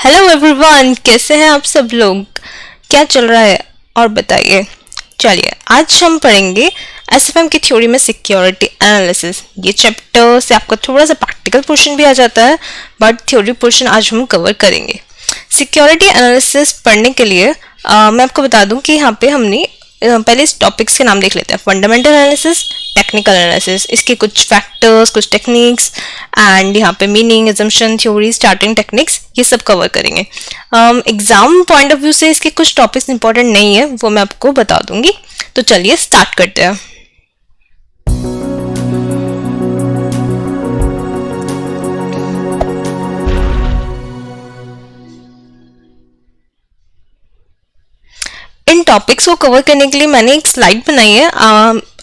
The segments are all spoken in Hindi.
हेलो एवरीवन, कैसे हैं आप सब लोग। क्या चल रहा है और बताइए। चलिए आज हम पढ़ेंगे एसएफएम की थ्योरी में सिक्योरिटी एनालिसिस। ये चैप्टर से आपका थोड़ा सा प्रैक्टिकल पोर्शन भी आ जाता है, बट थ्योरी पोर्शन आज हम कवर करेंगे। सिक्योरिटी एनालिसिस पढ़ने के लिए मैं आपको बता दूं कि यहाँ पे हमने पहले इस टॉपिक्स के नाम देख लेते हैं। फंडामेंटल एनालिसिस, टेक्निकल एनालिसिस, इसके कुछ फैक्टर्स, कुछ टेक्निक्स एंड यहाँ पे meaning, assumption, theory, starting techniques, ये सब कवर करेंगे। एग्जाम पॉइंट ऑफ व्यू से इसके कुछ टॉपिक्स इंपॉर्टेंट नहीं है, वो मैं आपको बता दूंगी। तो चलिए स्टार्ट करते हैं। इन टॉपिक्स को कवर करने के लिए मैंने एक स्लाइड बनाई है।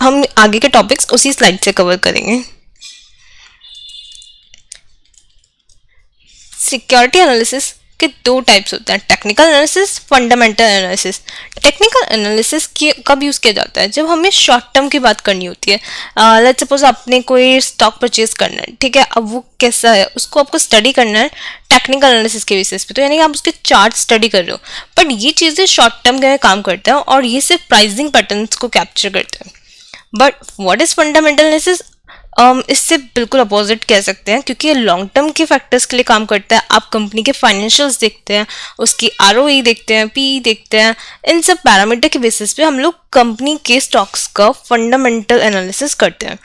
हम आगे के टॉपिक्स उसी स्लाइड से कवर करेंगे। सिक्योरिटी एनालिसिस के दो टाइप्स होते हैं, technical analysis, fundamental analysis. Technical analysis कब यूज़ किया जाता है? जब हमें शॉर्ट टर्म की बात करनी होती है। लेट्स सपोज आपने कोई स्टॉक परचेज करना है, ठीक है, अब वो कैसा है उसको आपको स्टडी करना है टेक्निकल एनालिसिस के बेसिस पे, तो यानी कि आप उसके चार्ट स्टडी कर रहे हो। बट ये चीज़ें शॉर्ट टर्म के काम करते हैं और ये सिर्फ प्राइसिंग पैटर्न्स को कैप्चर करते हैं। But what is fundamental analysis? इससे बिल्कुल अपोजिट कह सकते हैं, क्योंकि ये लॉन्ग टर्म के फैक्टर्स के लिए काम करता है। आप कंपनी के फाइनेंशियल्स देखते हैं, उसकी आरओई देखते हैं, पी देखते हैं। इन सब पैरामीटर के बेसिस पे हम लोग कंपनी के स्टॉक्स का फंडामेंटल एनालिसिस करते हैं।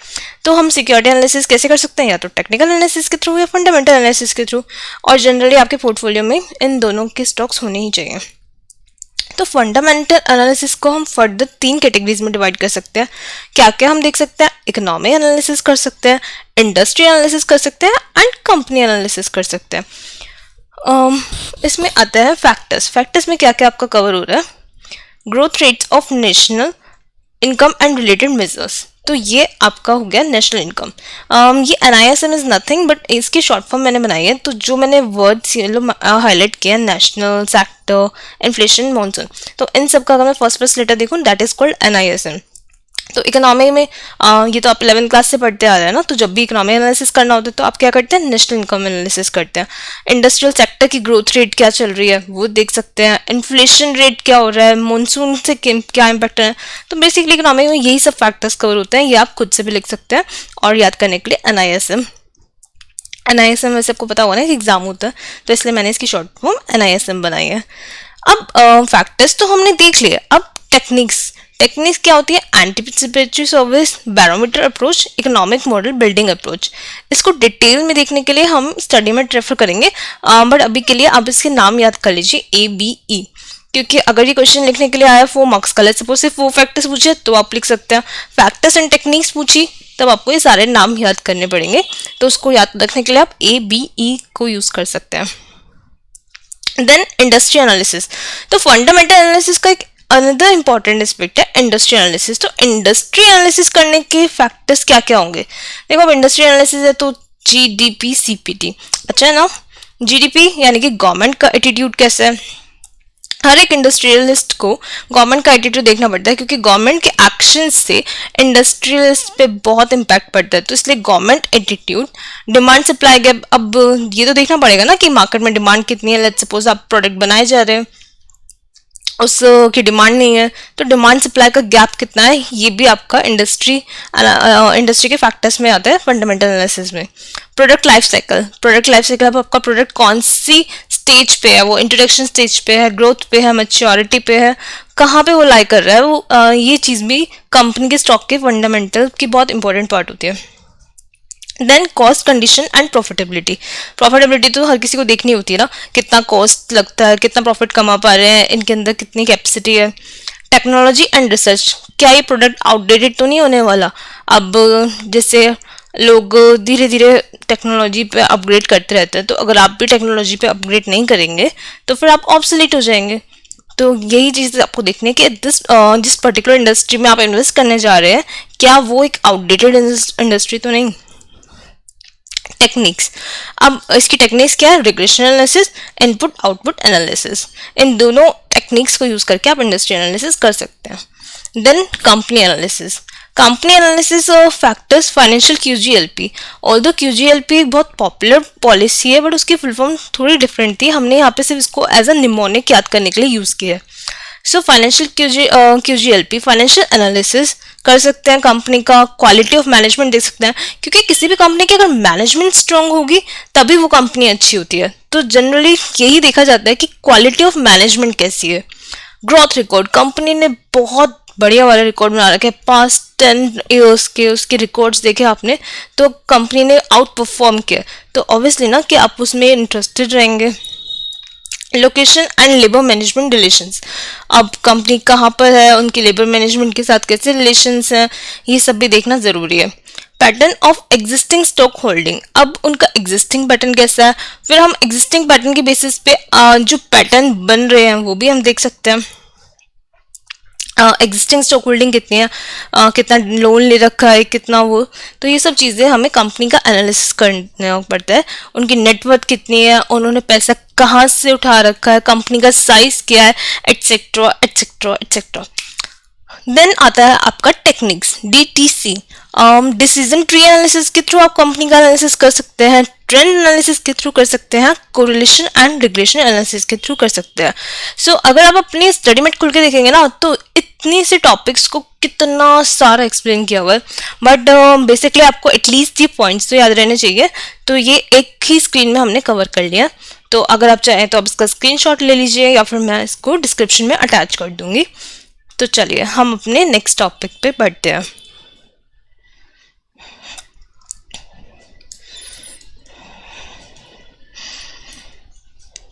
तो हम सिक्योरिटी एनालिसिस कैसे कर सकते हैं? या तो टेक्निकल एनालिसिस के थ्रू या फंडामेंटल एनालिसिस के थ्रू। और जनरली आपके पोर्टफोलियो में इन दोनों के स्टॉक्स होने ही चाहिए। तो फंडामेंटल एनालिसिस को हम फर्दर 3 कैटेगरीज में डिवाइड कर सकते हैं। क्या क्या हम देख सकते हैं? इकोनॉमिक एनालिसिस कर सकते हैं, इंडस्ट्री एनालिसिस कर सकते हैं एंड कंपनी एनालिसिस कर सकते हैं। इसमें आता है फैक्टर्स। फैक्टर्स में क्या क्या आपका कवर हो रहा है? Growth rates of national income and related measures. तो ये आपका हो गया नेशनल इनकम। ये NISM इज नथिंग बट इसकी शॉर्ट फॉर्म मैंने बनाई है। तो जो मैंने वर्ड्स हाईलाइट किया, नेशनल, सेक्टर, इन्फ्लेशन, मॉनसून, तो इन सब का अगर मैं फर्स्ट लेटर देखूँ, दैट इज कॉल्ड NISM। तो इकोनॉमी में ये तो आप 11th क्लास से पढ़ते आ रहे हैं ना, तो जब भी इकोनॉमिक एनालिसिस करना होता है तो आप क्या करते हैं? नेशनल इनकम एनालिसिस करते हैं। इंडस्ट्रियल सेक्टर की ग्रोथ रेट क्या चल रही है वो देख सकते हैं, इन्फ्लेशन रेट क्या हो रहा है, मानसून से क्या इम्पैक्ट है। तो बेसिकली इकोनॉमिक में यही सब फैक्टर्स कवर होते हैं। ये आप खुद से भी लिख सकते हैं और याद करने के लिए NISM वैसे आपको पता होगा ना कि एग्जाम होता है, तो इसलिए मैंने इसकी शॉर्ट फॉर्म NISM बनाई है। अब फैक्टर्स तो हमने देख लिए। अब टेक्निक्स क्या होती है? Anticipatory service, barometer approach, economic model building approach. इसको डिटेल में देखने के लिए हम स्टडी में रेफर करेंगे, बट अभी के लिए आप इसके नाम याद कर लीजिए, ABE। क्योंकि अगर ये क्वेश्चन लिखने के लिए आया 4 मार्क्स का, सपोज सिर्फ 4 फैक्टर्स पूछे तो आप लिख सकते हैं। फैक्टर्स एंड टेक्निक्स पूछी तब आपको ये सारे नाम याद करने पड़ेंगे, तो उसको याद रखने के लिए आप ABE को यूज कर सकते हैं। Then industry analysis. तो फंडामेंटल एनालिसिस का एक अनदर इंपॉर्टेंट एस्पेक्ट है इंडस्ट्री एनालिसिस। तो इंडस्ट्री एनालिसिस करने के फैक्टर्स क्या क्या होंगे? देखो, अब इंडस्ट्री एनालिसिस है तो GDP, CPT, अच्छा है ना। GDP यानी कि गवर्नमेंट का एटीट्यूड कैसा है। हर एक इंडस्ट्रियलिस्ट को गवर्नमेंट का एटीट्यूड देखना पड़ता है, क्योंकि गवर्नमेंट के एक्शन से इंडस्ट्रियलिस्ट पे बहुत इम्पैक्ट पड़ता है। तो इसलिए government attitude, demand supply gap. अब ये तो देखना पड़ेगा ना कि मार्केट में डिमांड कितनी है। लेट्स सपोज आप प्रोडक्ट बनाए जा रहे हैं, उसकी डिमांड नहीं है, तो डिमांड सप्लाई का गैप कितना है, ये भी आपका इंडस्ट्री के फैक्टर्स में आता है फंडामेंटल एनालिसिस में। प्रोडक्ट लाइफ साइकिल, अब आपका प्रोडक्ट कौन सी स्टेज पे है, वो इंट्रोडक्शन स्टेज पे है, ग्रोथ पे है, मैच्योरिटी पे है, कहाँ पे वो लाई कर रहा है वो, ये चीज़ भी कंपनी के स्टॉक के फंडामेंटल की बहुत इंपॉर्टेंट पार्ट होती है। Then cost, condition and profitability तो हर किसी को देखनी होती है ना, कितना कॉस्ट लगता है, कितना प्रॉफिट कमा पा रहे हैं, इनके अंदर कितनी कैपेसिटी है। टेक्नोलॉजी एंड रिसर्च, क्या ये प्रोडक्ट आउटडेटेड तो नहीं होने वाला? अब जैसे लोग धीरे धीरे टेक्नोलॉजी पे अपग्रेड करते रहते हैं, तो अगर आप भी टेक्नोलॉजी पे अपग्रेड नहीं करेंगे तो फिर आप ऑब्सोलीट हो जाएंगे। तो यही चीज़ आपको देखने की जिस पर्टिकुलर इंडस्ट्री में आप इन्वेस्ट करने जा रहे हैं, क्या वो एक आउटडेटेड इंडस्ट्री तो नहीं। टेक्निक्स, अब इसकी टेक्निक्स क्या है? Regression analysis, input output analysis. इन दोनों टेक्निक्स को यूज करके आप इंडस्ट्री एनालिसिस कर सकते हैं। Then company analysis. Company analysis factors financial QGLP। Although QGLP बहुत पॉपुलर पॉलिसी है बट उसकी फुल फॉर्म थोड़ी डिफरेंट थी, हमने यहाँ पे सिर्फ इसको एज अ निमोनिक याद करने के लिए यूज़ किया है। So financial QGLP financial analysis कर सकते हैं, कंपनी का क्वालिटी ऑफ मैनेजमेंट देख सकते हैं, क्योंकि किसी भी कंपनी की अगर मैनेजमेंट स्ट्रांग होगी तभी वो कंपनी अच्छी होती है। तो जनरली यही देखा जाता है कि क्वालिटी ऑफ मैनेजमेंट कैसी है। ग्रोथ रिकॉर्ड, कंपनी ने बहुत बढ़िया वाले रिकॉर्ड बना रखे हैं, पास्ट 10 ईयर्स के उसके रिकॉर्ड्स देखे आपने तो कंपनी ने आउट परफॉर्म किया, तो ऑब्वियसली ना कि आप उसमें इंटरेस्टेड रहेंगे। Location and labour management relations, अब कंपनी कहाँ पर है, उनकी लेबर मैनेजमेंट के साथ कैसे रिलेशंस हैं, ये सब भी देखना ज़रूरी है। Pattern of existing stock holding, अब उनका एग्जिस्टिंग पैटर्न कैसा है, फिर हम एग्जिस्टिंग पैटर्न के बेसिस पे जो पैटर्न बन रहे हैं वो भी हम देख सकते हैं। एग्जिस्टिंग स्टॉक होल्डिंग कितनी है, कितना लोन ले रखा है, कितना वो, तो ये सब चीज़ें हमें कंपनी का एनालिसिस करना पड़ता है। उनकी नेटवर्थ कितनी है, उन्होंने पैसा कहाँ से उठा रखा है, कंपनी का साइज क्या है, एटसेट्रा एटसेट्रा एटसेट्रा। देन आता है आपका techniques DTC, decision tree analysis के थ्रू आप कंपनी का एनालिसिस कर सकते हैं, ट्रेंड एनालिसिस के थ्रू कर सकते हैं, कोरिलेशन एंड रिग्रेशन एनालिसिस के थ्रू कर सकते हैं। सो अगर आप अपनी स्टडी मेट खुल के देखेंगे ना तो इतनी से टॉपिक्स को कितना सारा एक्सप्लेन किया हुआ है, बट बेसिकली आपको एटलीस्ट ये पॉइंट्स तो याद रहने चाहिए। तो ये एक ही स्क्रीन में हमने कवर कर लिया, तो अगर आप चाहें तो आप इसका स्क्रीनशॉट ले लीजिए या फिर मैं इसको डिस्क्रिप्शन में अटैच कर दूंगी। तो चलिए हम अपने नेक्स्ट टॉपिक पे बढ़ते हैं।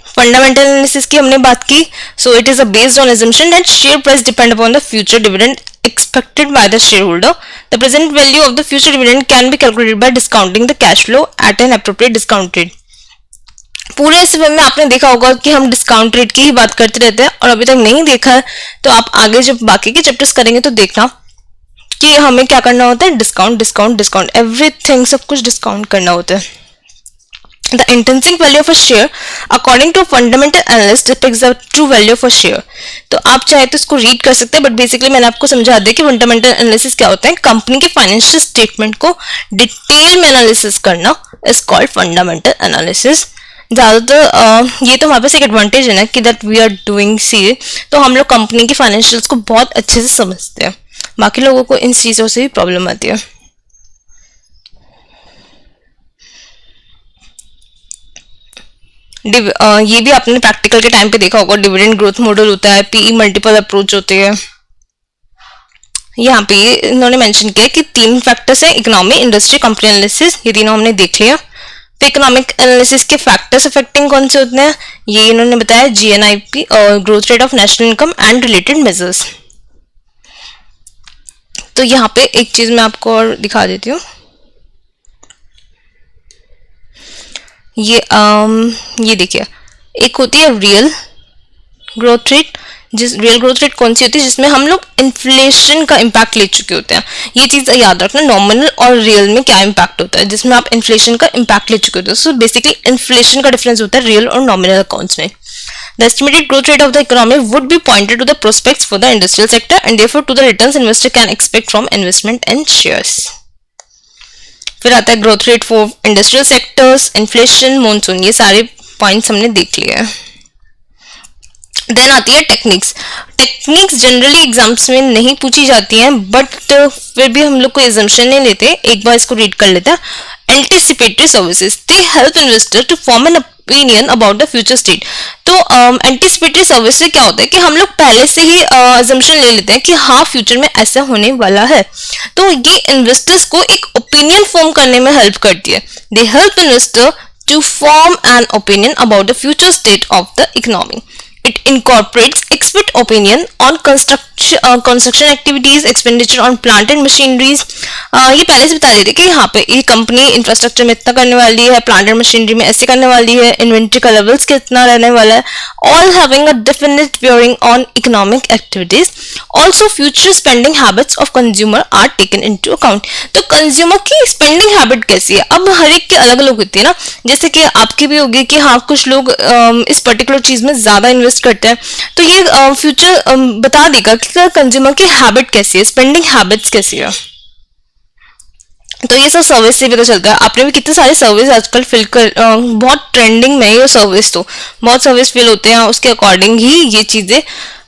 फंडामेंटल एनालिसिस की हमने बात की। So it is a based on assumption that share price depend upon the future dividend expected by the shareholder. The present value of the future dividend can be calculated by discounting the cash flow at an appropriate discount rate. पूरे इस वे में आपने देखा होगा कि हम डिस्काउंट रेट की ही बात करते रहते हैं, और अभी तक नहीं देखा है तो आप आगे जब बाकी के चैप्टर्स करेंगे तो देखना कि हमें क्या करना होता है, डिस्काउंट डिस्काउंट डिस्काउंट, एवरीथिंग, सब कुछ डिस्काउंट करना होता है। The intrinsic value of a share, according to fundamental analyst, depicts the true value of a share. तो आप चाहे तो इसको रीड कर सकते हैं, बट बेसिकली मैंने आपको समझा दिया कि फंडामेंटल एनालिसिस क्या होता है। कंपनी के फाइनेंशियल स्टेटमेंट को डिटेल में एनालिसिस करना इज कॉल्ड फंडामेंटल एनालिसिस। ज़्यादातर ये तो हमारे पास एक एडवांटेज है ना कि दैट वी आर डूइंग सी, तो हम लोग कंपनी की फाइनेंशियल्स को बहुत अच्छे से समझते हैं, बाकी लोगों को इन चीज़ों से भी प्रॉब्लम आती है। ये भी आपने प्रैक्टिकल के टाइम पे देखा होगा, डिविडेंड ग्रोथ मॉडल होता है, PE मल्टीपल अप्रोच होते हैं। यहाँ पे इन्होंने मेंशन किया कि 3 फैक्टर्स हैं, इकोनॉमी, इंडस्ट्री, कंपनी एनालिसिस, ये तीनों हमने देख लिया। तो इकोनॉमिक एनालिसिस के फैक्टर्स अफेक्टिंग कौन से होते हैं, ये इन्होंने बताया, GNIP और growth rate of national income and related measures. तो यहाँ पे एक चीज मैं आपको और दिखा देती हूँ, ये देखिए, एक होती है रियल ग्रोथ रेट, जिस रियल ग्रोथ रेट कौन सी होती है, जिसमें हम लोग इन्फ्लेशन का इम्पैक्ट ले चुके होते हैं। ये चीज याद रखना, नॉमिनल और रियल में क्या इम्पैक्ट होता है, जिसमें आप इन्फ्लेशन का इम्पैक्ट ले चुके होते हैं। सो बेसिकली इन्फ्लेशन का डिफरेंस होता है रियल और नॉमिनल अकाउंट्स में। The estimated growth rate of the economy would be pointed to the prospects for the industrial sector and therefore to the returns investor can expect from investment and shares. फिर आता है growth rate for industrial sectors, inflation, monsoon, ये सारे पॉइंट्स हमने देख लिए हैं। देन आती है टेक्निक्स। टेक्निक्स जनरली एग्जाम्स में नहीं पूछी जाती हैं, बट फिर भी हम लोग कोई एजम्पशन नहीं लेते, एक बार इसको रीड कर लेते हैं। Anticipatory services, they help investor to form an opinion about the future state. तो एंटिसिपेटरी सर्विस से क्या होता है कि हम लोग पहले से ही अजम्पशन ले लेते हैं कि हाँ फ्यूचर में ऐसा होने वाला है, तो ये इन्वेस्टर्स को एक ओपिनियन फॉर्म करने में हेल्प करती है। They help investor to form an opinion about the future state of the economy. It incorporates expert opinion on construction activities, expenditure on plant and machineries. ये पहले से बता देते कि यहाँ पे ये कंपनी इंफ्रास्ट्रक्चर में इतना करने वाली है, प्लांट एंड मशीनरी में ऐसे करने वाली है, इन्वेंट्री का लेवल्स कितना रहने वाला है, all having a definite bearing on economic activities. Also, future spending habits of consumer are taken into account. तो कंज्यूमर की स्पेंडिंग हैबिट कैसी है, अब हर एक की अलग अलग होती है ना, जैसे कि आपकी भी होगी कि हाँ कुछ लोग इस पर्टिकुलर चीज में ज्यादा इन्वेस्ट करते हैं, तो ये फ्यूचर बता देगा कि कंज्यूमर की हैबिट कैसी है, स्पेंडिंग हैबिट्स कैसी है। तो ये सब सर्विस से पता चलता है। आपने भी कितने सारे सर्विस आजकल फिल कर बहुत ट्रेंडिंग में है ये सर्विस, तो बहुत सर्विस फिल होते हैं, उसके अकॉर्डिंग ही ये चीज़ें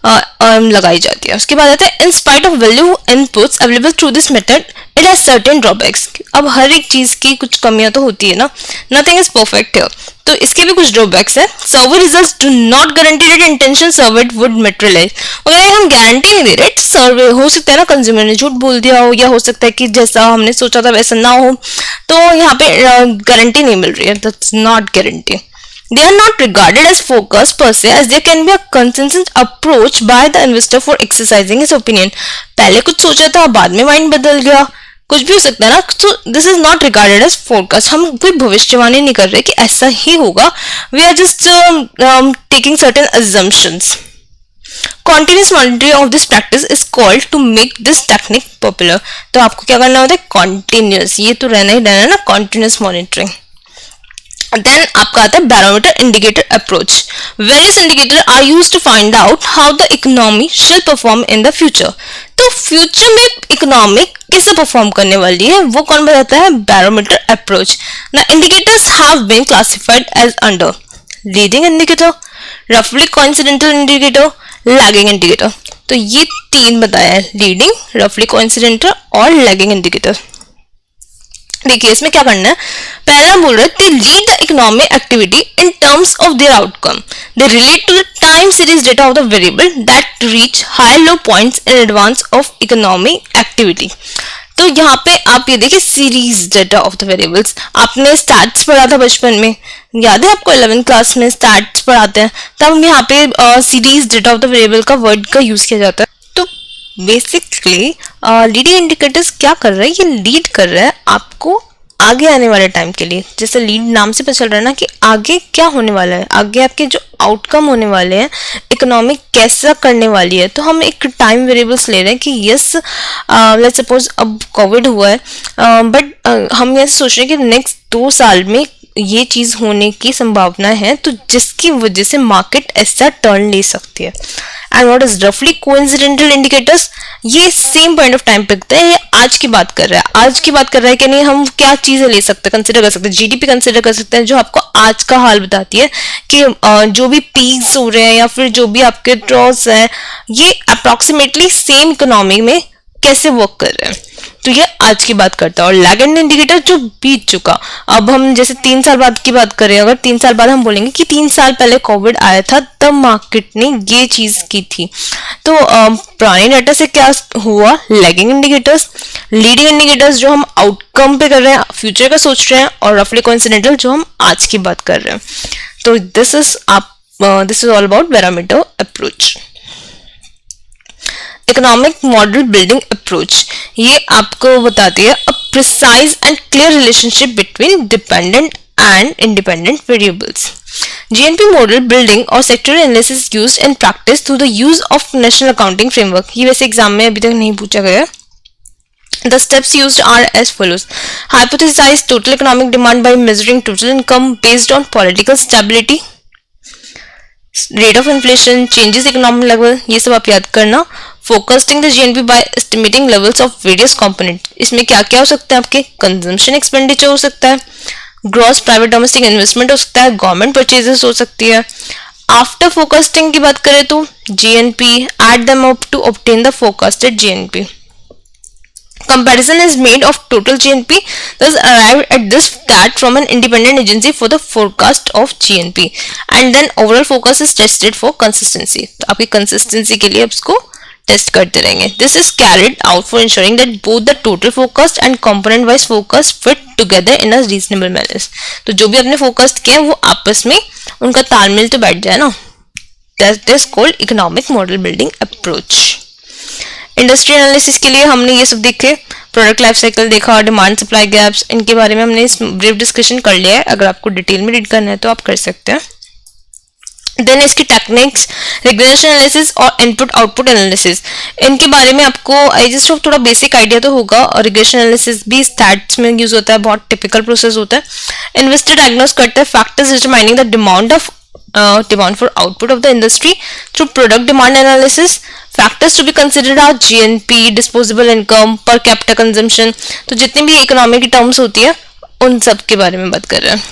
लगाई जाती है। उसके बाद आता है in spite of value inputs available through this method it has certain drawbacks. अब हर एक चीज़ की कुछ कमियां तो होती है ना, नथिंग इज परफेक्ट हियर, तो इसके भी कुछ ड्रॉबैक्स है। Survey results do not guarantee that intention surveyed would materialise. अगर हम गारंटी नहीं दे रहे, सर्वे हो सकता है ना कंज्यूमर ने झूठ बोल दिया हो, या हो सकता है कि जैसा हमने सोचा था वैसा ना हो, तो यहाँ पे गारंटी नहीं मिल रही है, that's not guarantee. They are not regarded as focus per se, as there can be a consensus approach by the investor for exercising his opinion. पहले कुछ सोचा था, बाद में माइंड बदल गया, कुछ भी हो सकता है ना। तो this is not regarded as forecast. हम कोई भविष्यवाणी नहीं कर रहे कि ऐसा ही होगा, we are just taking certain assumptions. Continuous monitoring of this practice is called to make this technique popular. तो आपको क्या करना होता है, continuous, ये तो रहना ही रहना है ना, continuous monitoring. Then आपका आता है barometer indicator approach. Various indicators are used to find out how the economy shall perform in the future. तो फ्यूचर में इकोनॉमी कैसे परफॉर्म करने वाली है वो कौन बताता है, barometer approach. The indicators have been classified as under leading indicator, roughly coincidental indicator, lagging indicator. तो ये तीन बताया है, लीडिंग, रफली कोइंसिडेंटल और लैगिंग इंडिकेटर। देखिए इसमें क्या करना है, पहला बोल रहे थे lead the economic activity in terms of their outcome, they relate to the time series data of the variable that reach high low points in advance of economic activity. तो यहाँ पे आप ये देखिए series data of the variables, आपने स्टैट्स पढ़ा था बचपन में, याद है आपको 11th क्लास में स्टैट्स पढ़ाते हैं, तब यहाँ पे series data of the variable का वर्ड का यूज किया जाता है। तो बेसिकली लीडिंग इंडिकेटर्स क्या कर रहा है, ये लीड कर रहा है आपको आगे आने वाले टाइम के लिए। जैसे लीड नाम से पता चल रहा है ना कि आगे क्या होने वाला है, आगे आपके जो आउटकम होने वाले हैं, इकोनॉमिक कैसा करने वाली है। तो हम एक टाइम वेरिएबल्स ले रहे हैं कि यस लेट्स सपोज अब कोविड हुआ है, बट हम ये सोच रहे हैं कि नेक्स्ट 2 साल में ये चीज होने की संभावना है, तो जिसकी वजह से मार्केट ऐसा टर्न ले सकती है। एंड व्हाट इज रफली कोइंसिडेंटल इंडिकेटर्स, ये सेम पॉइंट ऑफ टाइम पे दिखता है, ये आज की बात कर रहा है, आज की बात कर रहा है कि नहीं, हम क्या चीजें ले सकते हैं, कंसिडर कर सकते हैं, जीडीपी कंसिडर कर सकते हैं, जो आपको आज का हाल बताती है कि जो भी पीक्स हो रहे हैं या फिर जो भी आपके ड्रॉज हैं, ये अप्रोक्सीमेटली सेम इकोनॉमी में कैसे वर्क कर रहे हैं। तो ये आज की बात करता है। और लैगिंग इंडिकेटर जो बीत चुका, अब हम जैसे 3 साल बाद की बात करें, अगर 3 साल बाद हम बोलेंगे कि 3 साल पहले कोविड आया था, तब मार्केट ने ये चीज की थी, तो पुराने डाटा से क्या हुआ, लैगिंग इंडिकेटर्स, लीडिंग इंडिकेटर्स जो हम आउटकम पे कर रहे हैं, फ्यूचर का सोच रहे हैं, और रफली कोइंसिडेंटल जो हम आज की बात कर रहे हैं। तो this is all about barometer approach. Economic model building approach, ये आपको बताती है a precise and clear relationship between dependent and independent variables. GNP model building और sectoral analysis used in practice through the use of national accounting framework. ये वैसे एग्जाम में अभी तक नहीं पूछा गया। The steps used are as follows. Hypothesize total economic demand by measuring total income based on political stability, rate of inflation, changes economic level, ये सब आप याद करना। Forecasting the GNP by estimating levels of various component, इसमें क्या क्या हो सकता है, आपके consumption expenditure हो सकता है, ग्रॉस प्राइवेट डोमेस्टिक इन्वेस्टमेंट हो सकता है, गवर्नमेंट परचेजेस हो सकती है। आफ्टर फोरकास्टिंग की बात करें तो GNP, add them up to obtain the forecasted GNP. Comparison is made of total GNP, thus arrived at this stat from an independent agency for the forecast of GNP, and then overall focus is tested for consistency. तो आपकी consistency के लिए इसको टेस्ट करते रहेंगे. This is carried out for ensuring that both the total forecast and component wise forecast fit together in a reasonable manner. तो जो भी आपने फोकस किया वो आपस में उनका तालमेल तो बैठ जाए ना. That is called economic model building approach. Industry analysis के लिए हमने ये सब देखे, प्रोडक्ट लाइफ साइकिल देखा, डिमांड सप्लाई गैप्स, इनके बारे में हमने ब्रीफ डिस्कशन कर लिया है. अगर आपको डिटेल में रीड करना है तो आप कर सकते हैं. देन इसकी टेक्निक्स, रिग्रेशन एनालिसिस और इनपुट आउटपुट एनालिसिस, इनके बारे में आपको आई जस्ट थोड़ा बेसिक आइडिया तो होगा. और रिग्रेशन एनालिसिस भी स्टैट्स में यूज होता है, बहुत टिपिकल प्रोसेस होता है. इन्वेस्टर डायग्नोस करते हैं factors determining the demand of demand for output of the industry through product demand analysis. Factors to be considered are GNP, disposable income, per capita consumption. तो जितनी भी इकोनॉमी की टर्म्स होती है उन सब के बारे में बात कर रहे हैं.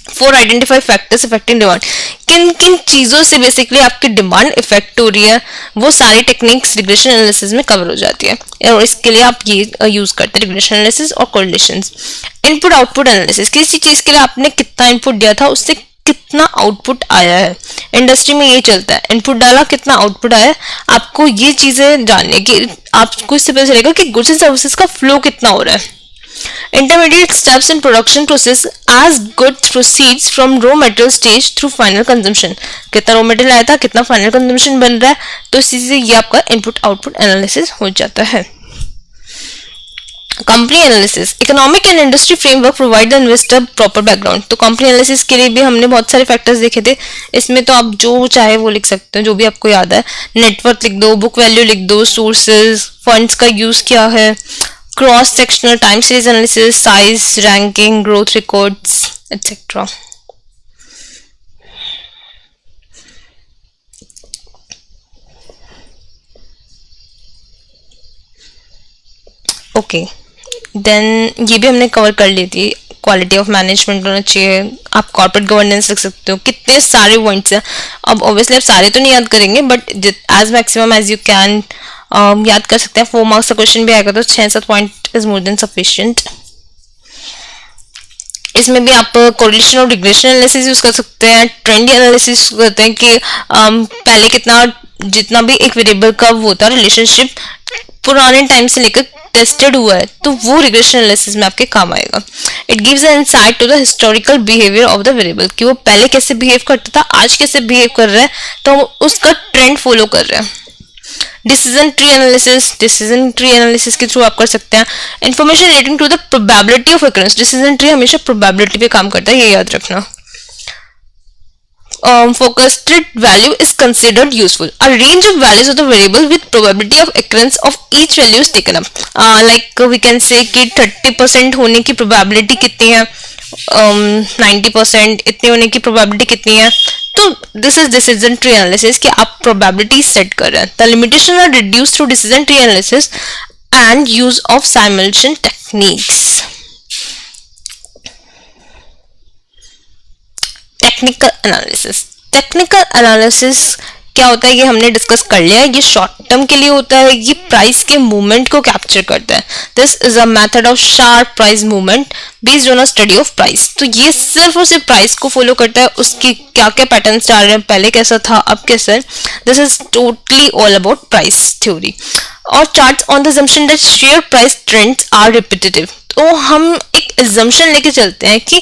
Four identify factors affecting demand. किन किन चीज़ों से बेसिकली आपकी डिमांड इफेक्ट हो रही है वो सारी टेक्निक्स रिग्रेशन एनालिसिस में कवर हो जाती है, और इसके लिए आप ये यूज करते हैं रिग्रेशन एनालिसिस और कोरिलेशंस. Input output analysis. किसी चीज़ के लिए आपने कितना इनपुट दिया था उससे कितना आउटपुट आया है. इंडस्ट्री में ये चलता है, इनपुट डाला कितना आउटपुट आया. आपको ये चीज़ें जानने की आपको इससे पता चलेगा कि गुड्स एंड सर्विसेज का फ्लो कितना हो रहा है. Intermediate steps in production process as goods proceeds from raw material stage through final consumption. कितना रॉ मटेरियल आया था, कितना फाइनल कंजम्पशन बन रहा है, तो इसी से ये आपका इनपुट आउटपुट एनालिसिस हो जाता है. Company analysis. Economic and industry framework provide the investor proper background. तो कंपनी एनालिसिस के लिए भी हमने बहुत सारे फैक्टर्स देखे थे. इसमें तो आप जो चाहे वो लिख सकते हैं, जो भी आपको याद है. नेटवर्थ लिख दो, बुक वैल्यू लिख दो, सोर्सेज, फंड्स का यूज क्या है, cross sectional time series analysis, size, ranking, growth records etcetera. Okay, then ये भी हमने कवर कर ली थी. क्वालिटी ऑफ मैनेजमेंट होना चाहिए. आप कॉर्पोरेट गवर्नेंस लिख सकते हो. कितने सारे पॉइंट्स हैं. अब ऑब्वियसली आप सारे तो नहीं याद करेंगे, but as maximum as you can याद कर सकते हैं. 4 मार्क्स का क्वेश्चन भी आएगा तो 6-7 point is more than sufficient. इसमें भी आप कोरिलेशन और रिग्रेशन एनालिसिस यूज कर सकते हैं. ट्रेंड एनालिसिस करते हैं कि पहले कितना जितना भी एक वेरिएबल का वो होता है रिलेशनशिप पुराने टाइम से लेकर टेस्टेड हुआ है, तो वो रिग्रेशन एनालिसिस में आपके काम आएगा. It gives an insight to the historical behaviour of the variable कि वो पहले कैसे बिहेव करता था, आज कैसे बिहेव कर रहा है, तो उसका ट्रेंड फॉलो कर रहा है. Decision tree analysis. Decision tree analysis के थ्रू आप कर सकते हैं. Information relating to the probability of occurrence. Decision tree हमेशा प्रोबेबिलिटी पे काम करता है, ये याद रखना. Focused value is considered useful. A range of values of the variable with probability of occurrence of each value is taken up. Like we can say कि 30% होने की probability कितनी है, 90% इतने होने की probability कितनी है. तो this is decision tree analysis कि आप probability set कर रहे हैं. The limitations are reduced through decision tree analysis and use of simulation techniques. Technical analysis. Technical analysis क्या होता है ये हमने डिस्कस कर लिया है. ये शॉर्ट टर्म के लिए होता है. ये प्राइस के मूवमेंट को कैप्चर करता है. This is a method of sharp price movement based on a study of price. तो ये सिर्फ और सिर्फ प्राइस को फॉलो करता है. उसकी क्या क्या पैटर्न्स आ रहे हैं, पहले कैसा था अब कैसा है. This is totally all about price theory. और charts on the assumption that share price trends are repetitive. तो हम एक assumption लेके चलते हैं कि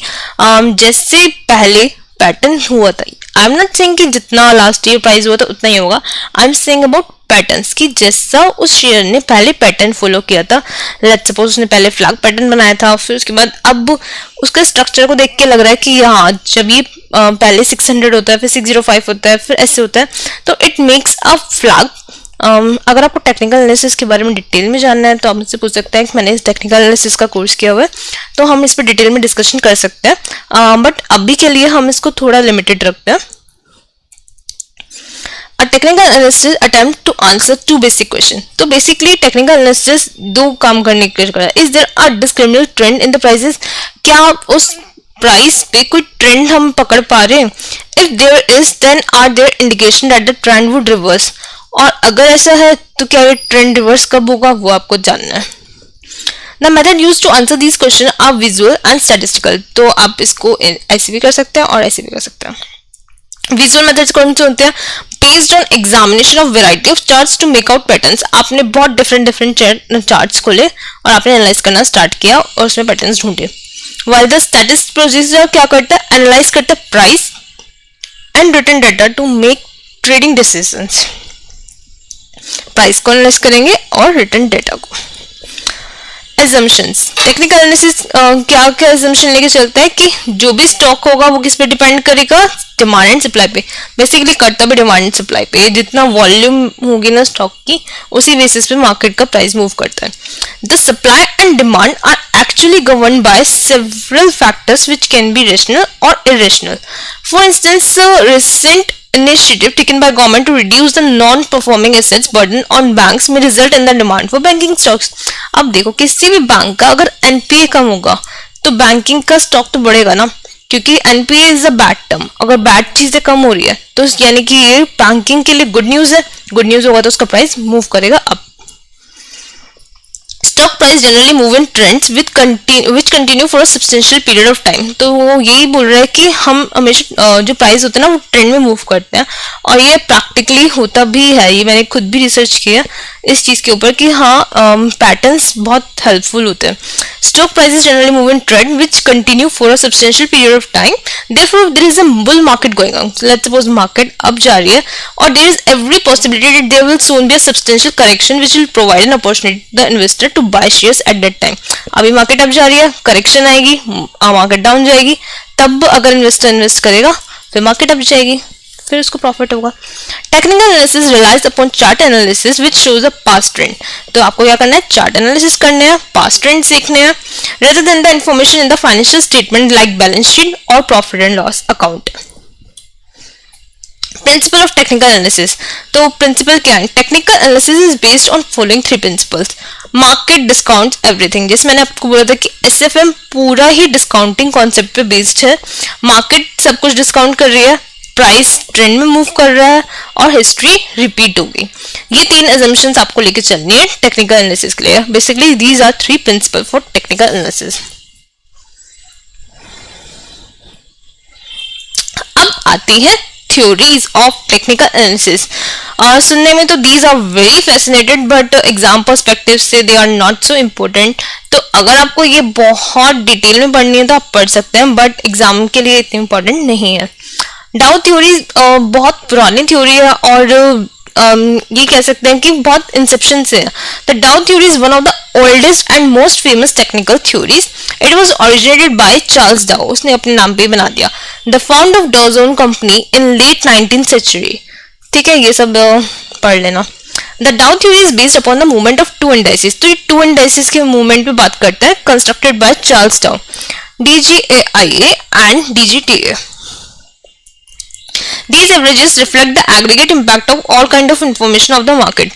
जैसे पहले पैटर्न हुआ था. आई एम नॉट सेइंग कि जितना लास्ट ईयर प्राइस हुआ था उतना ही होगा. I am saying about patterns कि जैसा उस शेयर ने पहले पैटर्न फॉलो किया था. लेट्स सपोज उसने पहले फ्लैग पैटर्न बनाया था, फिर उसके बाद अब उसके स्ट्रक्चर को देख के लग रहा है कि हाँ जब ये पहले 600 होता है, फिर 605 होता है, फिर ऐसे होता है, तो इट मेक्स अ फ्लैग. अगर आपको टेक्निकल एनालिसिस के बारे में डिटेल में जानना है तो आप मुझसे पूछ सकते हैं कि मैंने इस टेक्निकल एनालिसिस का कोर्स किया हुआ है, तो हम इस पर डिटेल में डिस्कशन कर सकते हैं. बट अभी के लिए हम इसको थोड़ा लिमिटेड रखते हैं. A technical analysis attempt to answer two basic question. तो बेसिकली टेक्निकल एनालिसिस दो काम करने के लिए है. Is there a discriminant trend in the prices? क्या उस प्राइस पे कोई ट्रेंड हम पकड़ पा रहे हैं? If there is, then are there indication that the trend would reverse? और अगर ऐसा है तो क्या ये ट्रेंड रिवर्स कब होगा वो आपको जानना है. The method used to answer these questions are visual and statistical. तो आप इसको ऐसे भी कर सकते हैं और ऐसे भी कर सकते हैं. विजुअल मेथड्स कौन से होते हैं? Based on examination of variety of charts to make out patterns. आपने बहुत डिफरेंट चार्ट्स खोले और आपने एनालाइज करना स्टार्ट किया और उसमें पैटर्न्स ढूंढे. वाइल द स्टैटिस्टिक्स प्रोसीजर क्या करता है? एनालाइज करता है price and return data to make trading decisions. Price को एनालाइज करेंगे और रिटन डेटा को. एजम्पशंस, टेक्निकल एनालिसिस क्या क्या एजम्पशन लेके चलता है कि जो भी स्टॉक होगा वो किस पे डिपेंड करेगा, डिमांड एंड सप्लाई पे, बेसिकली करता भी डिमांड एंड सप्लाई पे, जितना वॉल्यूम होगी ना स्टॉक की उसी बेसिस पे मार्केट का प्राइस मूव करता है. The supply and demand are actually governed by several factors which can be rational or irrational. For instance, a recent initiative taken by government to reduce the non-performing assets burden on banks may result in the demand for banking stocks. अब देखो किसी भी बैंक का अगर एनपीए कम होगा तो बैंकिंग का स्टॉक तो बढ़ेगा ना, क्योंकि NPA is a bad term. अगर बैड चीजें कम हो रही है तो यानी कि ये बैंकिंग के लिए गुड न्यूज है, गुड न्यूज होगा तो उसका प्राइस मूव करेगा up. Stock price generally move in trends which continue for a substantial period of time. तो वो यही बोल रहा है कि हम हमेशा जो प्राइस होता है ना वो ट्रेंड में मूव करते हैं, और ये प्रैक्टिकली होता भी है. ये मैंने खुद भी रिसर्च किया इस चीज के ऊपर कि हाँ पैटर्न्स बहुत हेल्पफुल होते हैं. Stock prices generally move in trend which continue for a substantial period of time. Therefore there is a bull market going on. Let's suppose market up जा रही है और there is every possibility that there will soon be a substantial correction which will provide an opportunity the investor to buy shares at that time. अभी मार्केट अप जा रही है, करेक्शन आएगी, मार्केट डाउन जाएगी, तब अगर इन्वेस्टर इन्वेस्ट करेगा फिर मार्केट अप जाएगी, फिर उसको प्रॉफिट होगा. Technical analysis relies upon chart analysis which shows a past trend. तो आपको क्या करना है, चार्ट एनालिसिस करने हैं, पास्ट ट्रेंड देखने हैं, rather than the information in the financial statement like balance sheet और profit and loss account. Principle of technical analysis. तो प्रिंसिपल क्या है, technical analysis is based on following three principles. Market discount everything, जैसे मैंने आपको बोला था कि एसएफएम पूरा ही डिस्काउंटिंग कॉन्सेप्ट पे बेस्ड है. मार्केट सब कुछ डिस्काउंट कर रही है, प्राइस ट्रेंड में मूव कर रहा है और हिस्ट्री रिपीट होगी. ये तीन assumptions आपको लेके चलनी है टेक्निकल एनालिसिस के लिए. Basically these are three principal for technical analysis. अब आती है थ्योरीज ऑफ टेक्निकल एनालिसिस. सुनने में तो these are very fascinated but exam perspective से they are not so important. तो अगर आपको ये बहुत डिटेल में पढ़नी है तो आप पढ़ सकते हैं, बट एग्जाम के लिए इतनी इम्पोर्टेंट नहीं है. डाउ थ्योरी बहुत पुरानी थ्योरी है और ये कह सकते हैं कि बहुत इंसेप्शन से है. The Dow theory is one of the oldest and most famous technical theories. It was originated by Charles Dow, उसने अपने नाम पे बना दिया. The found of Dow Jones company in late 19th century. ठीक है, ये सब पढ़ लेना. The Dow theory is based upon the movement of two indices. तो ये टू इंडाइसेस के मूवमेंट पे बात करता है, कंस्ट्रक्टेड बाय चार्ल्स डाउ, DGAIA and DGTA. These averages reflect the aggregate impact of all kind of information of the market.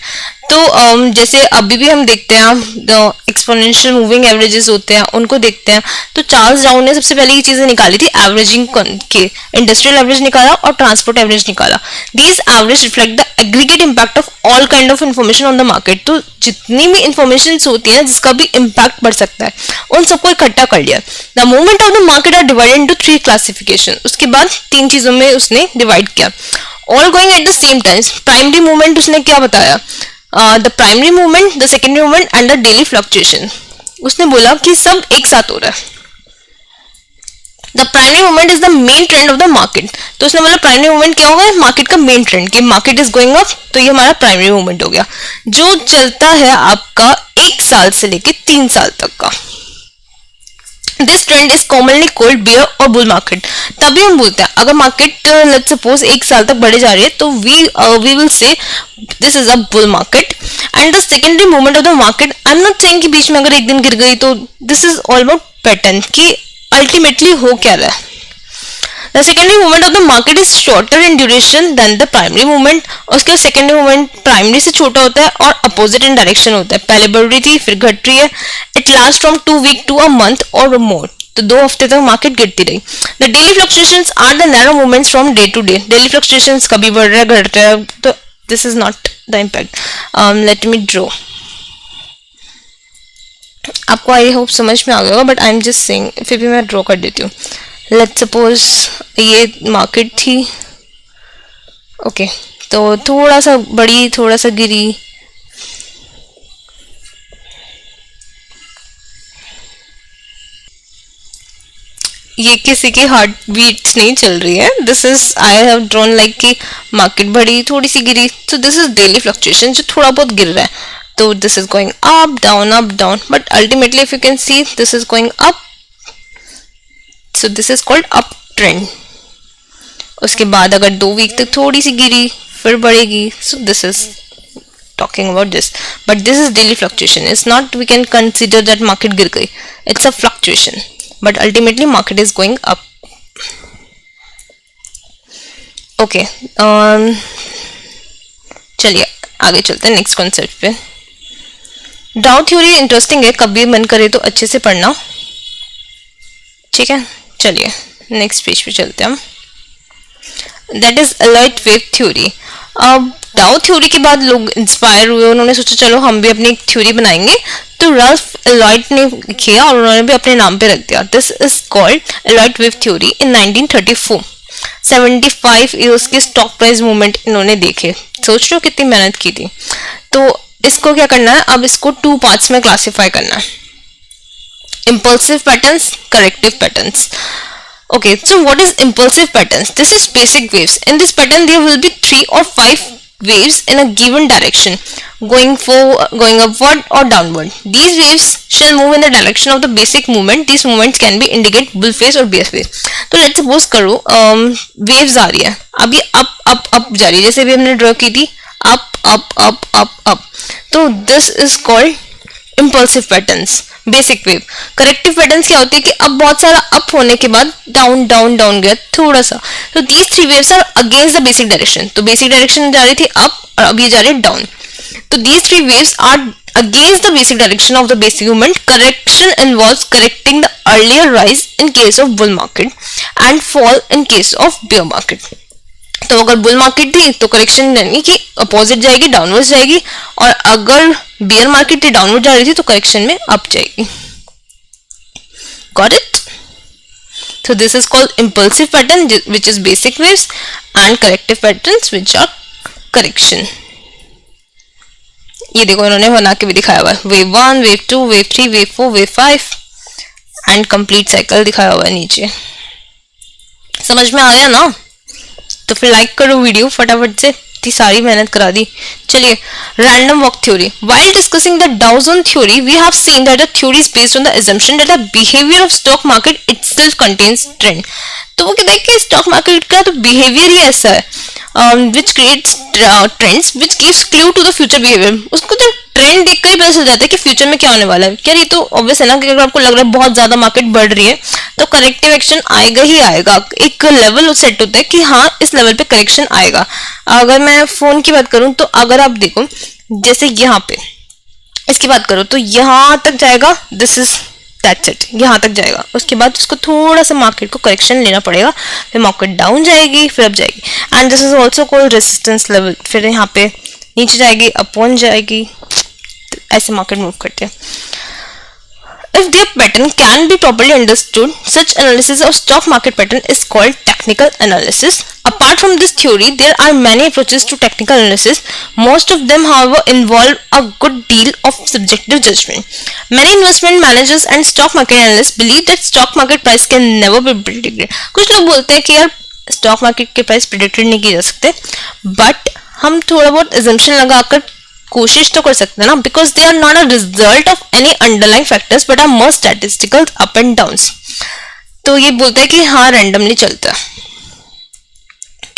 तो जैसे अभी भी हम देखते हैं द एक्सपोनेंशियल मूविंग एवरेजेस होते हैं, उनको देखते हैं. तो चार्ल्स डाउ ने सबसे पहले ये चीजें निकाली थी, एवरेजिंग के इंडस्ट्रियल एवरेज निकाला और ट्रांसपोर्ट एवरेज निकाला. These average reflect the aggregate impact of all kind of information on the market. तो जितनी भी इंफॉर्मेशन होती है जिसका भी इम्पैक्ट बढ़ सकता है उन सबको इकट्ठा कर लिया. The movement of the market are divided into three classification. उसके बाद तीन चीजों में उसने डिवाइड किया, all going at the same time. Primary movement उसने क्या बताया, the primary movement, the secondary movement and the daily fluctuation. उसने बोला कि सब एक साथ हो रहा है. The primary movement is the main trend of the market. तो उसने बोला प्राइमरी मूवमेंट क्या होगा, मार्केट का मेन ट्रेंड, कि मार्केट इज गोइंग अप, तो ये हमारा प्राइमरी मूवमेंट हो गया, जो चलता है आपका 1 साल से लेके 3 साल तक का. This trend is commonly called bear और बुल मार्केट. तभी हम बोलते हैं अगर मार्केट लेट्स सपोज 1 साल तक बढ़े जा रही है तो we will say this is a bull market. And the secondary movement of the market, I am not saying कि बीच में अगर एक दिन गिर गई तो this is all about pattern कि अल्टीमेटली हो क्या रहा है. The secondary movement of the market is shorter in duration than the primary movement. उसके बाद secondary movement primary से छोटा होता है और opposite in direction होता है. पहले बढ़ रही थी फिर घट रही है. It lasts from 2 weeks to a month or more. तो 2 हफ्ते तक मार्केट गिरती रही. The daily fluctuations are the narrow movements from day to day. Daily fluctuations कभी बढ़ रहा है घट रहा है, तो this is not the impact. Let me draw. आपको आई होप समझ में आ गया होगा, but I am just saying, फिर भी मैं ड्रॉ कर देती हूँ. लेट्स सपोज ये मार्केट थी, ओके, तो थोड़ा सा बढ़ी थोड़ा सा गिरी, ये किसी की हार्ट बीट्स नहीं चल रही है. This is I have drawn like कि मार्केट बढ़ी थोड़ी सी गिरी, तो दिस इज डेली फ्लक्चुएशन जो थोड़ा बहुत गिर रहा है. तो this is going up down, but ultimately if you can see this is going up, so this is called up trend. उसके बाद अगर 2 वीक तक थोड़ी सी गिरी फिर बढ़ेगी, so this is talking about this, but this is daily fluctuation. It's not we can consider that market गिर गई, it's a fluctuation, but ultimately market is going up. Okay, चलिए आगे चलते हैं नेक्स्ट कॉन्सेप्ट पे. डाउ थ्योरी इंटरेस्टिंग है, कभी मन करे तो अच्छे से पढ़ना, ठीक है. चलिए नेक्स्ट पेज पे चलते हैं हम. That is alloyed wave theory. अब डाउ थ्योरी के बाद लोग इंस्पायर हुए, उन्होंने सोचा चलो हम भी अपनी एक थ्योरी बनाएंगे, तो राल्फ एलॉयड ने किया और उन्होंने भी अपने नाम पे रख दिया. This is called alloyed wave theory in 1934. 75 years के स्टॉक प्राइस मूवमेंट इन्होंने देखे. सोच लो कितनी मेहनत की थी. तो इसको क्या करना है, अब इसको 2 पार्ट्स में क्लासिफाई करना है. impulsive patterns, corrective patterns. Okay, so what is impulsive patterns? This is basic waves. In this pattern there will be 3 or 5 waves in a given direction, going upward or downward. These waves shall move in the direction of the basic movement. These movements can be indicate bull phase or bear phase. तो let's suppose करो waves आ रही है, अब ये up जा रही है, जैसे भी हमने ड्रॉ की थी up. तो this is called impulsive patterns. Basic wave. Corrective patterns क्या होते हैं कि अब बहुत सारा अप होने के बाद डाउन गया थोड़ा सा, तो these 3 waves are against the basic direction. तो बेसिक डायरेक्शन जा रही थी अप और अब ये जा रही है डाउन. तो these 3 waves are against the basic direction of the basic movement. Correction involves correcting the earlier rise in case of bull market and fall in case of bear market. तो अगर बुल मार्केट थी तो करेक्शन यानी कि अपोजिट जाएगी, डाउनवर्ड जाएगी, और अगर बेयर मार्केट थी डाउनवर्ड जा रही थी तो करेक्शन में अप जाएगी. Got it? So this is called impulsive pattern, which is basic waves, and corrective patterns, which are correction. ये देखो इन्होंने बना के भी दिखाया हुआ है, wave 1, wave 2, wave 3, wave 4, wave 5 and complete cycle दिखाया हुआ है नीचे. समझ में आ गया ना? तो फिर लाइक करो वीडियो फटाफट से, इतनी सारी मेहनत करा दी. चलिए, random walk theory. While discussing the Dow Jones theory, we have seen that the theory is based on the assumption that the behavior of stock market itself contains trend. तो वो कहते हैं कि स्टॉक मार्केट का तो बिहेवियर ही ऐसा है which creates trends which gives clue to the future behavior. उसको तो ट्रेंड देखकर ही पता चल जाता है कि फ्यूचर में क्या होने वाला है. यार ये तो ऑब्वियस है ना कि अगर आपको लग रहा है बहुत ज्यादा मार्केट बढ़ रही है तो करेक्टिव एक्शन आएगा ही आएगा. एक लेवल सेट होता है कि हाँ इस लेवल पे करेक्शन आएगा. अगर मैं फोन की बात करूं तो अगर आप देखो जैसे यहाँ पे इसकी बात करो तो यहाँ तक जाएगा, दिस इज दैट्स इट, यहाँ तक जाएगा. उसके बाद उसको थोड़ा सा मार्केट को करेक्शन लेना पड़ेगा, फिर मार्केट डाउन जाएगी, फिर अप जाएगी. And this is also called resistance level. फिर यहाँ पे नीचे जाएगी, अपॉन जाएगी, ऐसे मार्केट मूव करते हैं. If their pattern can be properly understood, such analysis of stock market pattern is called technical analysis. Apart from this theory, there are many approaches to technical analysis. Most of them, however, involve a good deal of subjective judgment. Many investment managers and stock market analysts believe that stock market price can never be predicted. कुछ लोग बोलते हैं कि यार स्टॉक मार्केट के प्राइस प्रेडिक्टेड नहीं किए जा सकते, बट हम थोड़ा बहुत assumption लगाकर कोशिश तो कर सकते हैं ना, because they are not a result of any underlying factors but are more statistical up and downs. तो ये बोलता है कि हाँ रैंडमली चलता है.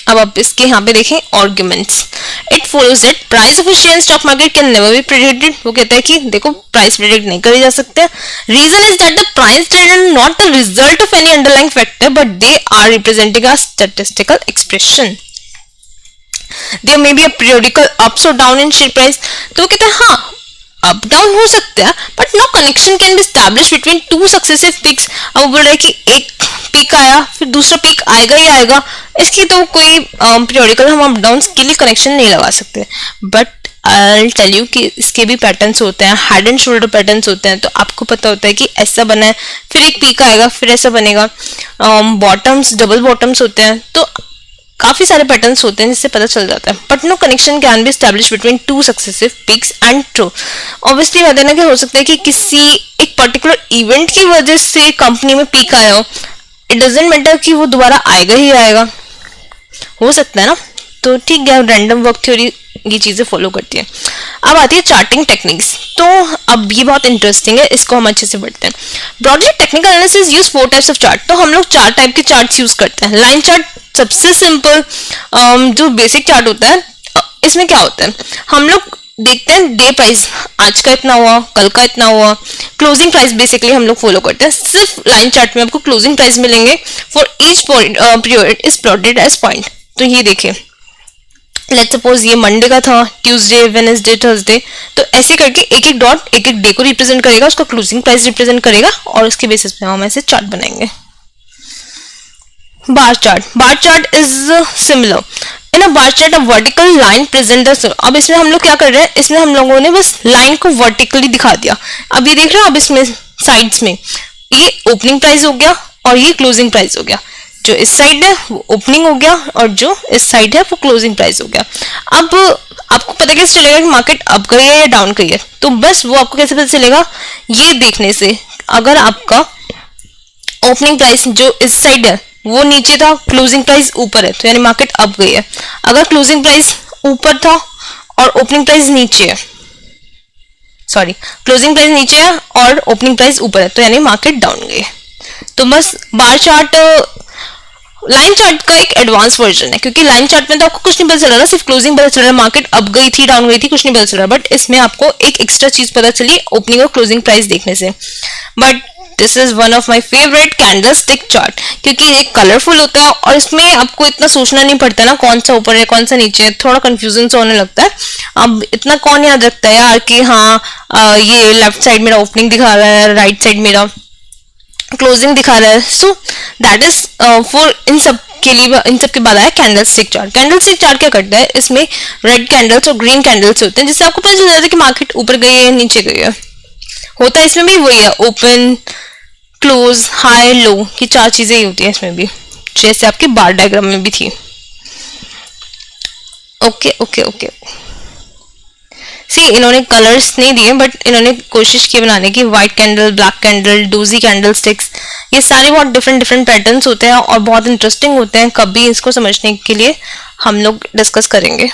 अब आप इसके यहाँ पे देखें arguments. It follows that price of a share in stock market can never be predicted. वो कहता है कि देखो प्राइस प्रेडिक्ट नहीं करी जा सकते. Reason is that the price trend are not the result of any underlying factor but they are representing a statistical expression. There may be a periodical ups or down in share price. तो वो कहते हैं हाँ अप डाउन हो सकता है but no connection can be establish between 2 successive peaks. अब वो बोल रहा है कि एक पीक आया फिर दूसरा पीक आएगा ही आएगा, इसकी तो कोई पीरियोडिकल हम अप डाउन के लिए कनेक्शन नहीं लगा सकते. बट आई टेल यू कि इसके भी पैटर्न्स होते हैं, हेड एंड शोल्डर पैटर्न्स होते हैं. तो आपको पता होता है कि ऐसा बना है, फिर एक पीक आएगा, फिर ऐसा बनेगा. बॉटम्स डबल बॉटम्स होते हैं, तो काफी सारे पैटर्न्स होते हैं जिससे पता चल जाता है. But no connection can be establish between 2 successive peaks and true. Obviously बात है ना कि हो सकता है कि किसी एक पर्टिकुलर इवेंट की वजह से कंपनी में पीक आया हो. इट डजंट मैटर कि वो दोबारा आएगा ही आएगा, हो सकता है ना. तो ठीक है, रैंडम वर्क थ्योरी ये चीज़ें फॉलो करती है। अब आती है चार्टिंग टेक्निक्स। तो अब ये बहुत इंटरेस्टिंग है, इसको हम अच्छे से पढ़ते हैं। Broadly technical analysis use 4 types of chart. तो हम लोग 4 टाइप के चार्ट्स यूज करते हैं। लाइन चार्ट सबसे सिंपल जो बेसिक चार्ट होता है, इसमें क्या होता है, हम लोग देखते हैं डे प्राइस, आज का इतना हुआ, कल का इतना हुआ, क्लोजिंग प्राइस बेसिकली हम लोग फॉलो करते हैं। सिर्फ लाइन चार्ट में आपको क्लोजिंग प्राइस मिलेंगे for each period is plotted as point. तो ये देखिए, लेट्स सपोज ये मंडे का था, ट्यूसडे, वेडनेसडे, थर्सडे, तो ऐसे करके एक एक डॉट एक एक डे को रिप्रेजेंट करेगा, उसका क्लोजिंग प्राइस रिप्रेजेंट करेगा, और उसके बेसिस पे हम ऐसे चार्ट बनाएंगे। Bar chart is similar. In a bar chart a vertical line present the. अब इसमें हम लोग क्या कर रहे हैं, इसमें हम लोगों ने बस लाइन को वर्टिकली दिखा दिया। अब ये देख रहे हो, अब इसमें साइड्स में ये ओपनिंग प्राइस हो गया और ये क्लोजिंग प्राइस हो गया। जो इस साइड है वो ओपनिंग हो गया और जो इस साइड है वो क्लोजिंग प्राइस हो गया। अब आपको पता कैसे चलेगा कि मार्केट अप गई है या डाउन गई है? तो बस वो आपको कैसे पता चलेगा, ये देखने से। अगर आपका ओपनिंग प्राइस जो इस साइड है वो नीचे था, क्लोजिंग प्राइस ऊपर है, तो यानी मार्केट अप गई है। अगर क्लोजिंग प्राइस ऊपर था और ओपनिंग प्राइस नीचे है, सॉरी, क्लोजिंग प्राइस नीचे है और ओपनिंग प्राइस ऊपर है, तो यानी मार्केट डाउन गई है। तो बस बार चार्ट लाइन चार्ट का एक एडवांस वर्जन है, क्योंकि लाइन चार्ट में तो आपको कुछ नहीं पता चल रहा, सिर्फ क्लोजिंग पता चल रहा है, मार्केट अप गई थी, डाउन गई थी, कुछ नहीं पता चल रहा। बट इसमें आपको एक एक्स्ट्रा चीज पता चली ओपनिंग और क्लोजिंग प्राइस देखने से। But this is one of my favourite candle stick chart, क्योंकि ये कलरफुल होता है और इसमें आपको इतना सोचना नहीं पड़ता ना कौन सा ऊपर है कौन सा नीचे है, थोड़ा कंफ्यूजन सा होने लगता है। अब इतना कौन याद रखता है यार कि हाँ ये लेफ्ट साइड मेरा ओपनिंग दिखा रहा है, राइट साइड मेरा क्लोजिंग दिखा रहा है। So that is for in सब के लिए, इन सब के बाद आया candle stick chart. Candle stick chart क्या करता है, इसमें रेड कैंडल्स और ग्रीन कैंडल्स होते हैं, जिससे आपको पता चल जाता है कि मार्केट ऊपर गई है नीचे गई है। होता है इसमें भी वही है, ओपन, क्लोज, हाई, लो, ये 4 चीजें ही होती है इसमें भी, जैसे आपके बार डायग्राम में भी थी। ओके ओके ओके, सी इन्होंने कलर्स नहीं दिए बट इन्होंने कोशिश की बनाने की। White candle, black candle, doji candle sticks, ये सारे बहुत डिफरेंट डिफरेंट पैटर्न्स होते हैं और बहुत इंटरेस्टिंग होते हैं। कभी इसको समझने के लिए हम लोग डिस्कस करेंगे।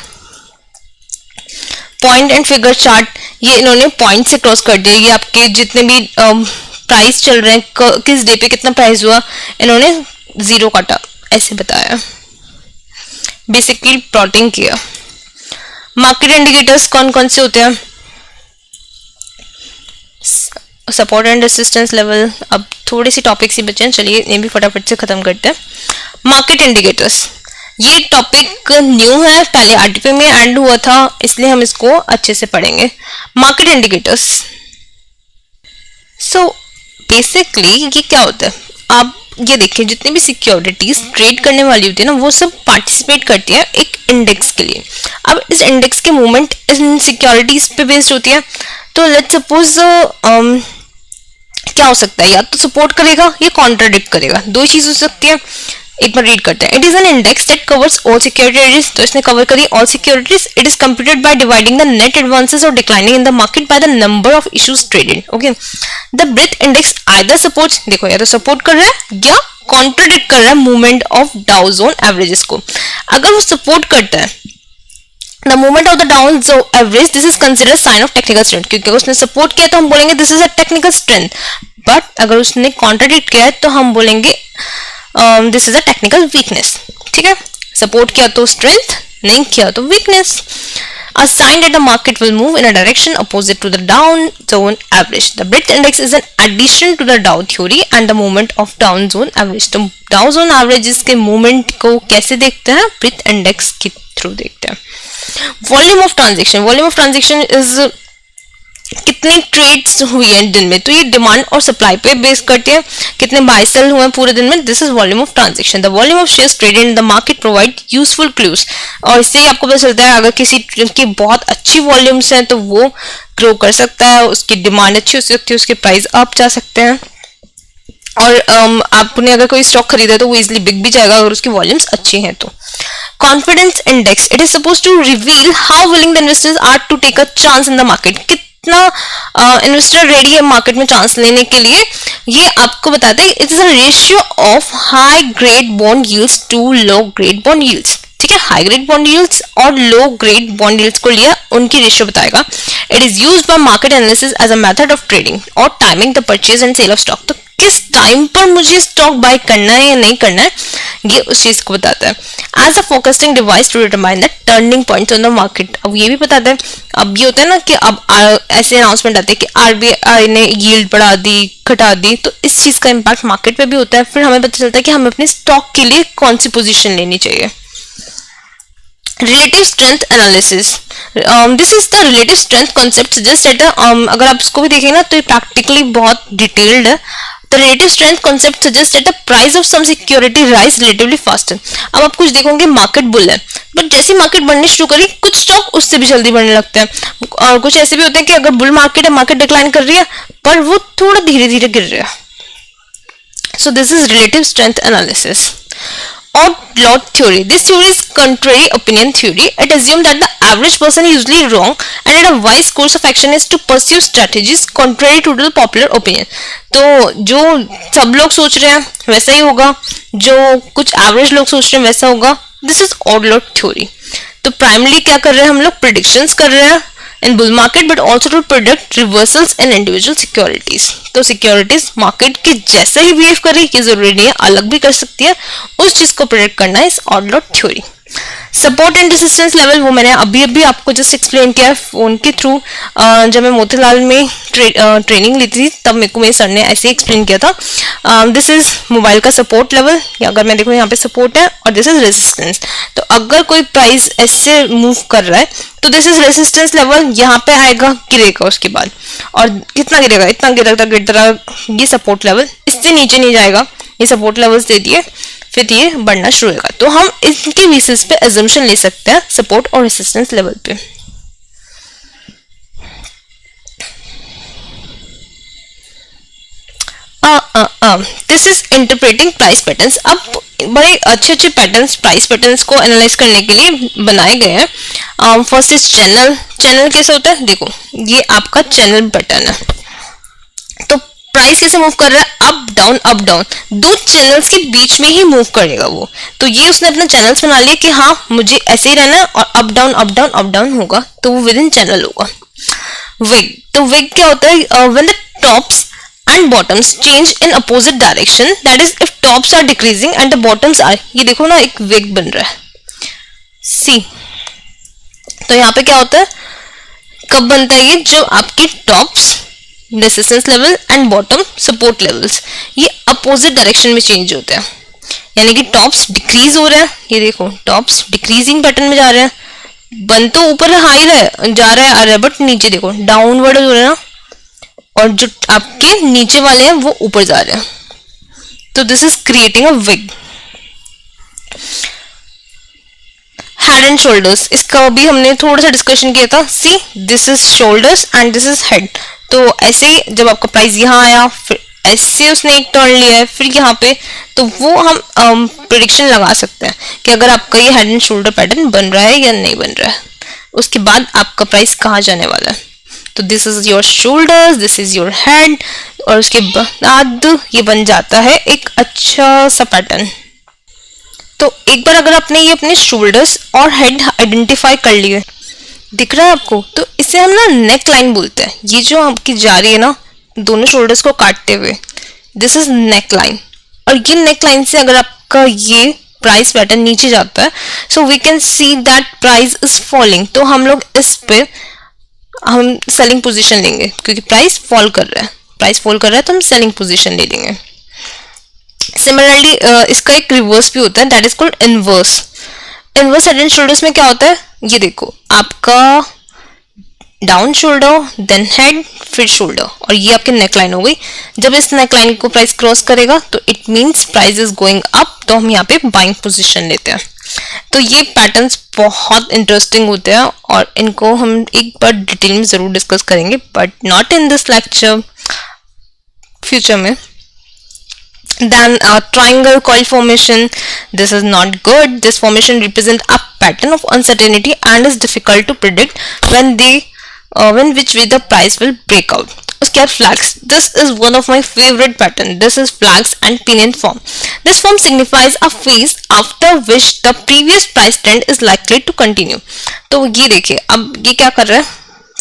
पॉइंट एंड फिगर चार्ट, ये इन्होंने पॉइंट से क्रॉस कर दिया। ये आपके जितने भी प्राइस चल रहे हैं, किस डे पे कितना प्राइस हुआ, इन्होंने 0 काटा, ऐसे बताया, बेसिकली प्लॉटिंग किया। मार्केट इंडिकेटर्स कौन कौन से होते हैं, सपोर्ट एंड रेसिस्टेंस लेवल। अब थोड़े से टॉपिक्स ही बचे हैं, चलिए ये भी फटाफट से खत्म करते हैं। मार्केट इंडिकेटर्स, ये टॉपिक न्यू है, पहले आरटीपी में एंड हुआ था, इसलिए हम इसको अच्छे से पढ़ेंगे। मार्केट इंडिकेटर्स, सो बेसिकली ये क्या होता है, आप ये देखिए जितनी भी सिक्योरिटीज ट्रेड करने वाली होती है ना, वो सब पार्टिसिपेट करती है एक इंडेक्स के लिए। अब इस इंडेक्स के मूवमेंट इन सिक्योरिटीज पे बेस्ड होती है। तो लेट्स सपोज क्या हो सकता है, या तो सपोर्ट करेगा या कॉन्ट्राडिक्ट करेगा, 2 चीज हो सकती है। एक बार रीड करते हैं। It is an index that covers all securities, तो इसने कवर करी all securities. It is computed by dividing the net advances और declining in the market by the number of issues traded. Okay, the breadth index either supports, देखो या तो सपोर्ट कर रहा है या कॉन्ट्राडिक्ट कर रहा है movement of Dow zone averages को। अगर वो सपोर्ट करता है the movement of the down average, this is considered sign of technical strength, क्योंकि अगर उसने सपोर्ट किया तो हम बोलेंगे this is a technical strength, but अगर उसने कॉन्ट्राडिक्ट किया है तो हम बोलेंगे this is a technical weakness. ठीक है, सपोर्ट किया तो स्ट्रेंथ, नहीं किया तो weakness. A sign that the market will move in a direction opposite to the down zone average. The breadth index is an addition to the Dow theory and the movement of down zone average. तो Dow zone averages के movement को कैसे देखते हैं, breadth index के थ्रू देखते हैं। Volume of transaction. Volume of transaction is कितनी ट्रेड्स हुई है दिन में, तो ये डिमांड और सप्लाई पे बेस करती है, कितने बाय सेल हुए पूरे दिन में। This is volume of transaction. The volume of shares traded in the market provide useful clues, और इससे ही आपको पता चलता है अगर किसी की बहुत अच्छी वॉल्यूम्स हैं तो वो ग्रो कर सकता है, उसकी डिमांड अच्छी हो सकती है, उसके प्राइस अप जा सकते हैं, और आपने अगर कोई स्टॉक खरीदा तो वो इजिली बिक भी जाएगा अगर उसकी वॉल्यूम्स अच्छी हैं तो। Confidence index, it is suppose to reveal how willing the investors are to take a chance in the market, कितना इन्वेस्टर रेडी है मार्केट में चांस लेने के लिए। ये आपको बताते हैं it is a ratio of high grade bond yields to low grade bond yields. ठीक है, हाई ग्रेड बॉन्ड यील्ड्स और लो ग्रेड बॉन्ड यील्ड्स को लिया, उनकी रेशियो बताएगा. It is used by market analysis as a method of trading और timing the purchase and sale of stock. तो किस टाइम पर मुझे स्टॉक बाय करना है या नहीं करना है, ये उस चीज को बताता है. As a focusing device to determine the turning points on the market. अब ये भी बताता है. अब ये होता है ना कि अब ऐसे अनाउंसमेंट आते हैं कि आरबीआई ने यील्ड बढ़ा दी, घटा दी, तो इस चीज का इम्पैक्ट मार्केट पे भी होता है. फिर हमें पता चलता है कि हमें अपने स्टॉक के लिए कौन सी पोजीशन लेनी चाहिए. Relative strength analysis. This is the relative strength concept suggest at अगर आप इसको भी देखेंगे ना तो ये प्रैक्टिकली बहुत डिटेल्ड है. The relative strength concept suggests that the price of some security rise relatively faster. अब आप कुछ देखोगे मार्केट बुल है, बट जैसे मार्केट बढ़नी शुरू करी कुछ स्टॉक उससे भी जल्दी बढ़ने लगते हैं. और कुछ ऐसे भी होते हैं कि अगर बुल मार्केट है, मार्केट डिक्लाइन कर रही है पर वो थोड़ा धीरे धीरे गिर रहा है. So this is relative strength analysis. Odd lot theory. This theory is contrary opinion theory. It assumes that the average person is usually wrong and that a wise course of action is to pursue strategies contrary to the popular opinion. तो जो सब लोग सोच रहे हैं वैसा ही होगा, जो कुछ एवरेज लोग सोच रहे हैं वैसा होगा. This is odd lot theory. तो प्राइमली क्या कर रहे हैं हम लोग, प्रेडिक्शंस कर रहे हैं in bull market but also to predict reversals in individual securities. तो सिक्योरिटीज मार्केट के जैसे ही बिहेव करे ये जरूरी नहीं है, अलग भी कर सकती है, उस चीज को प्रेडिक्ट करना है इस odd lot theory. Support and resistance level वो मैंने अभी आपको जस्ट एक्सप्लेन किया फोन के थ्रू. जब मैं मोतीलाल में ट्रेनिंग ली थी तब मेरे को मेरे सर ने ऐसे ही एक्सप्लेन किया था. दिस इज मोबाइल का सपोर्ट लेवल, अगर मैं देखो यहाँ पे सपोर्ट है, और दिस इज रेजिस्टेंस. तो अगर कोई प्राइस ऐसे मूव कर रहा है तो दिस इज रेजिस्टेंस लेवल, यहाँ पे आएगा गिरेगा उसके बाद, और कितना गिरेगा, इतना गिरता ये सपोर्ट लेवल, इससे नीचे नहीं जाएगा, ये सपोर्ट लेवल्स दे दिए, फिर ये बढ़ना शुरू होगा. तो हम इनके बेसिस पे अजम्पशन ले सकते हैं सपोर्ट और रेजिस्टेंस लेवल पे. This is interpreting price patterns. अब बड़े अच्छे पैटर्न्स, प्राइस पैटर्न्स को एनालाइज करने के लिए बनाए गए हैं. First is channel. चैनल कैसे होता है, देखो ये आपका चैनल पैटर्न है. तो प्राइस कैसे मूव कर रहा है, अप डाउन, दो चैनल्स के बीच में ही मूव करेगा वो. तो ये उसने अपना चैनल्स बना लिया कि हाँ मुझे ऐसे ही रहना है, और अप डाउन होगा तो वो विद इन चैनल होगा. विग. तो विग क्या होता है, when the tops and bottoms change in opposite direction, that is if tops are decreasing and the bottoms are, ये देखो ना एक wig बन रहा है, सी. तो यहाँ पे क्या होता है, कब बनता है ये, जो आपकी tops resistance level and bottom support levels ये अपोजिट डायरेक्शन में चेंज होते हैं. यानी कि टॉप्स डिक्रीज हो रहे हैं, ये देखो टॉप्स डिक्रीजिंग पैटर्न में जा रहे हैं, बन तो ऊपर हाई जा रहा है आ रहा है, बट नीचे देखो डाउनवर्ड हो रहा है ना, और जो आपके नीचे वाले हैं वो ऊपर जा रहे हैं. तो this is creating a wig. Head and shoulders, इसका भी हमने थोड़ा सा डिस्कशन किया था. See this is shoulders and this is head. तो ऐसे ही जब आपका प्राइस यहाँ आया, फिर ऐसे उसने एक टर्न लिया है, फिर यहाँ पे, तो वो हम प्रेडिक्शन लगा सकते हैं कि अगर आपका ये हेड एंड शोल्डर पैटर्न बन रहा है या नहीं बन रहा है, उसके बाद आपका प्राइस कहाँ जाने वाला है. तो this is your shoulders, this is your head, और उसके बाद ये बन जाता है एक अच्छा सा पैटर्न. तो एक बार अगर आपने ये अपने शोल्डर्स और हेड आइडेंटिफाई कर लिए, दिख रहा है आपको, तो इसे हम ना नेक लाइन बोलते हैं. ये जो आपकी जा रही है ना दोनों शोल्डर्स को काटते हुए, दिस इज नेक लाइन. और ये नेक लाइन से अगर आपका ये प्राइस पैटर्न नीचे जाता है, so we can see that price is falling. तो हम लोग इस पे हम सेलिंग पोजीशन लेंगे, क्योंकि प्राइस फॉल कर रहा है, तो हम सेलिंग पोजीशन ले लेंगे. सिमिलरली इसका एक रिवर्स भी होता है, that is called inverse. Inverse head and shoulders में क्या होता है, ये देखो आपका डाउन शोल्डर, देन हेड, फिर शोल्डर, और ये आपकी नेकलाइन हो गई. जब इस नेकलाइन को प्राइस क्रॉस करेगा तो it means price is going up, तो हम यहाँ पे बाइंग पोजीशन लेते हैं. तो ये पैटर्न्स बहुत इंटरेस्टिंग होते हैं और इनको हम एक बार डिटेल में जरूर डिस्कस करेंगे, but not in this lecture, future में. Then triangle coil formation, this is not good. This formation represent a pattern of uncertainty and is difficult to predict when they when which way the price will break out. उसके बाद flags. This is one of my favorite pattern. This is flags and pinion form. This form signifies a phase after which the previous price trend is likely to continue. तो ये देखिए, अब ये क्या कर रहा है,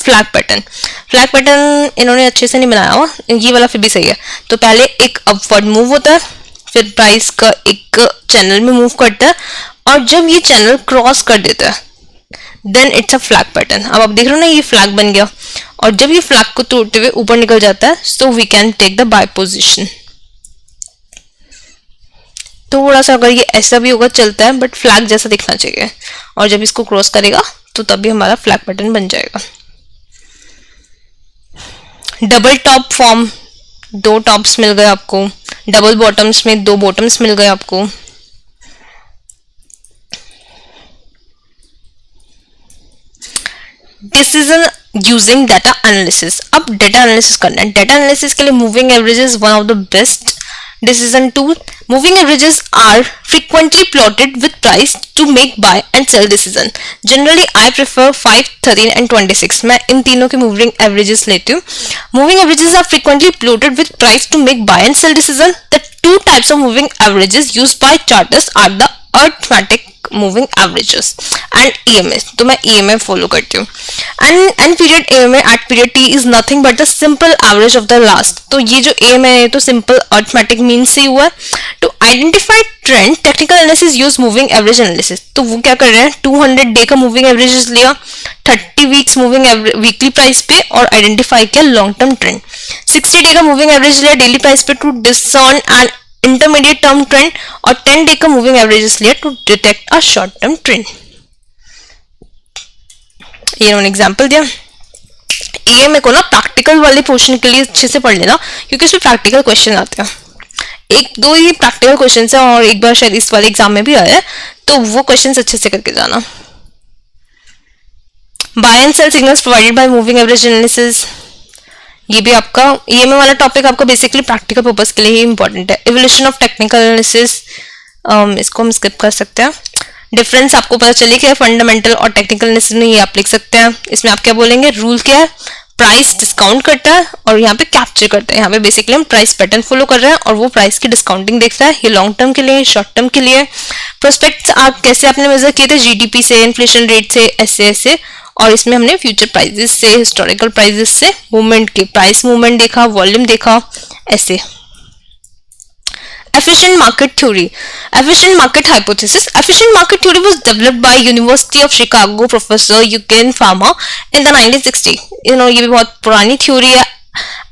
फ्लैग पैटर्न. फ्लैग पैटर्न इन्होंने अच्छे से नहीं बनाया हुआ, ये वाला फिर भी सही है. तो पहले एक अपवर्ड मूव होता है, फिर प्राइस का एक चैनल में मूव करता है, और जब ये चैनल क्रॉस कर देता है then it's a flag pattern. अब आप देख रहे हो ना, ये फ्लैग बन गया, और जब ये फ्लैग को तोड़ते हुए ऊपर निकल जाता है, so we can take the buy position. थोड़ा सा अगर ये ऐसा भी होगा चलता है, बट फ्लैग जैसा दिखना चाहिए, और जब इसको क्रॉस करेगा तो तभी हमारा फ्लैग पैटर्न बन जाएगा. डबल टॉप फॉर्म, दो टॉप्स मिल गए आपको. डबल बॉटम्स में दो बॉटम्स मिल गए आपको. Decision using data analysis. अब डाटा एनालिसिस करना है. डाटा एनालिसिस के लिए moving averages one of the best decision tool. Moving averages are frequently plotted with price to make buy and sell decision. Generally I prefer 5, 13 and 26. मैं इन तीनों के moving averages लेती हूँ. Moving averages are frequently plotted with price to make buy and sell decision. The two types of moving averages used by charters are the arithmetic moving averages and EMA. तो मैं EMA follow करती हूँ. And period EMA at period T is nothing but the simple average of the last. तो ये जो EMA है तो simple arithmetic means से हुआ है. To identify trend, technical analysis use moving average analysis. तो वो क्या कर रहे हैं, 200 डे का moving averages लिया, 30 वीक्स मूविंग वीकली प्राइस पे, और आइडेंटिफाई किया लॉन्ग टर्म ट्रेंड. 60 डे का मूविंग एवरेज लिया डेली प्राइस पे to discern and intermediate term trend, और 10 डे का मूविंग एवरेजेस लिया to detect a short term trend. ये उन्होंने एग्जांपल दिया. ये मेरे को ना प्रैक्टिकल वाले पोर्शन के लिए अच्छे से पढ़ लेना, क्योंकि उसमें प्रैक्टिकल क्वेश्चन आते हैं. एक दो ही प्रैक्टिकल क्वेश्चन है, और एक बार शायद इस वाले एग्जाम में भी आया है, तो वो क्वेश्चन अच्छे से करके जाना. Buy and sell signals provided by moving average analysis. ये भी आपका ईएमए वाला टॉपिक आपका बेसिकली प्रैक्टिकल पर्पस के लिए ही इंपॉर्टेंट है. इवोल्यूशन ऑफ टेक्निकल एनालिसिस, इसको हम स्किप कर सकते हैं. डिफरेंस आपको पता चलिए क्या है फंडामेंटल और टेक्निकल एनालिसिस में, ये आप लिख सकते हैं. इसमें आप क्या बोलेंगे, रूल क्या है, प्राइस डिस्काउंट करता है और यहाँ पे कैप्चर करता है. यहाँ पे बेसिकली हम प्राइस पैटर्न फॉलो कर रहे हैं और वो प्राइस की डिस्काउंटिंग देख रहा है. ये लॉन्ग टर्म के लिए, शॉर्ट टर्म के लिए. प्रोस्पेक्ट्स आप कैसे आपने मेजर किए थे, जीडीपी से, इन्फ्लेशन रेट से, ऐसे ऐसे, और इसमें हमने फ्यूचर प्राइसेस से, हिस्टोरिकल प्राइसेस से मूवमेंट के प्राइस मूवमेंट देखा, वॉल्यूम देखा, ऐसे. Efficient market theory, efficient market hypothesis. Efficient market theory was developed by University of Chicago professor Eugene Fama in the 1960. ये भी बहुत पुरानी theory है.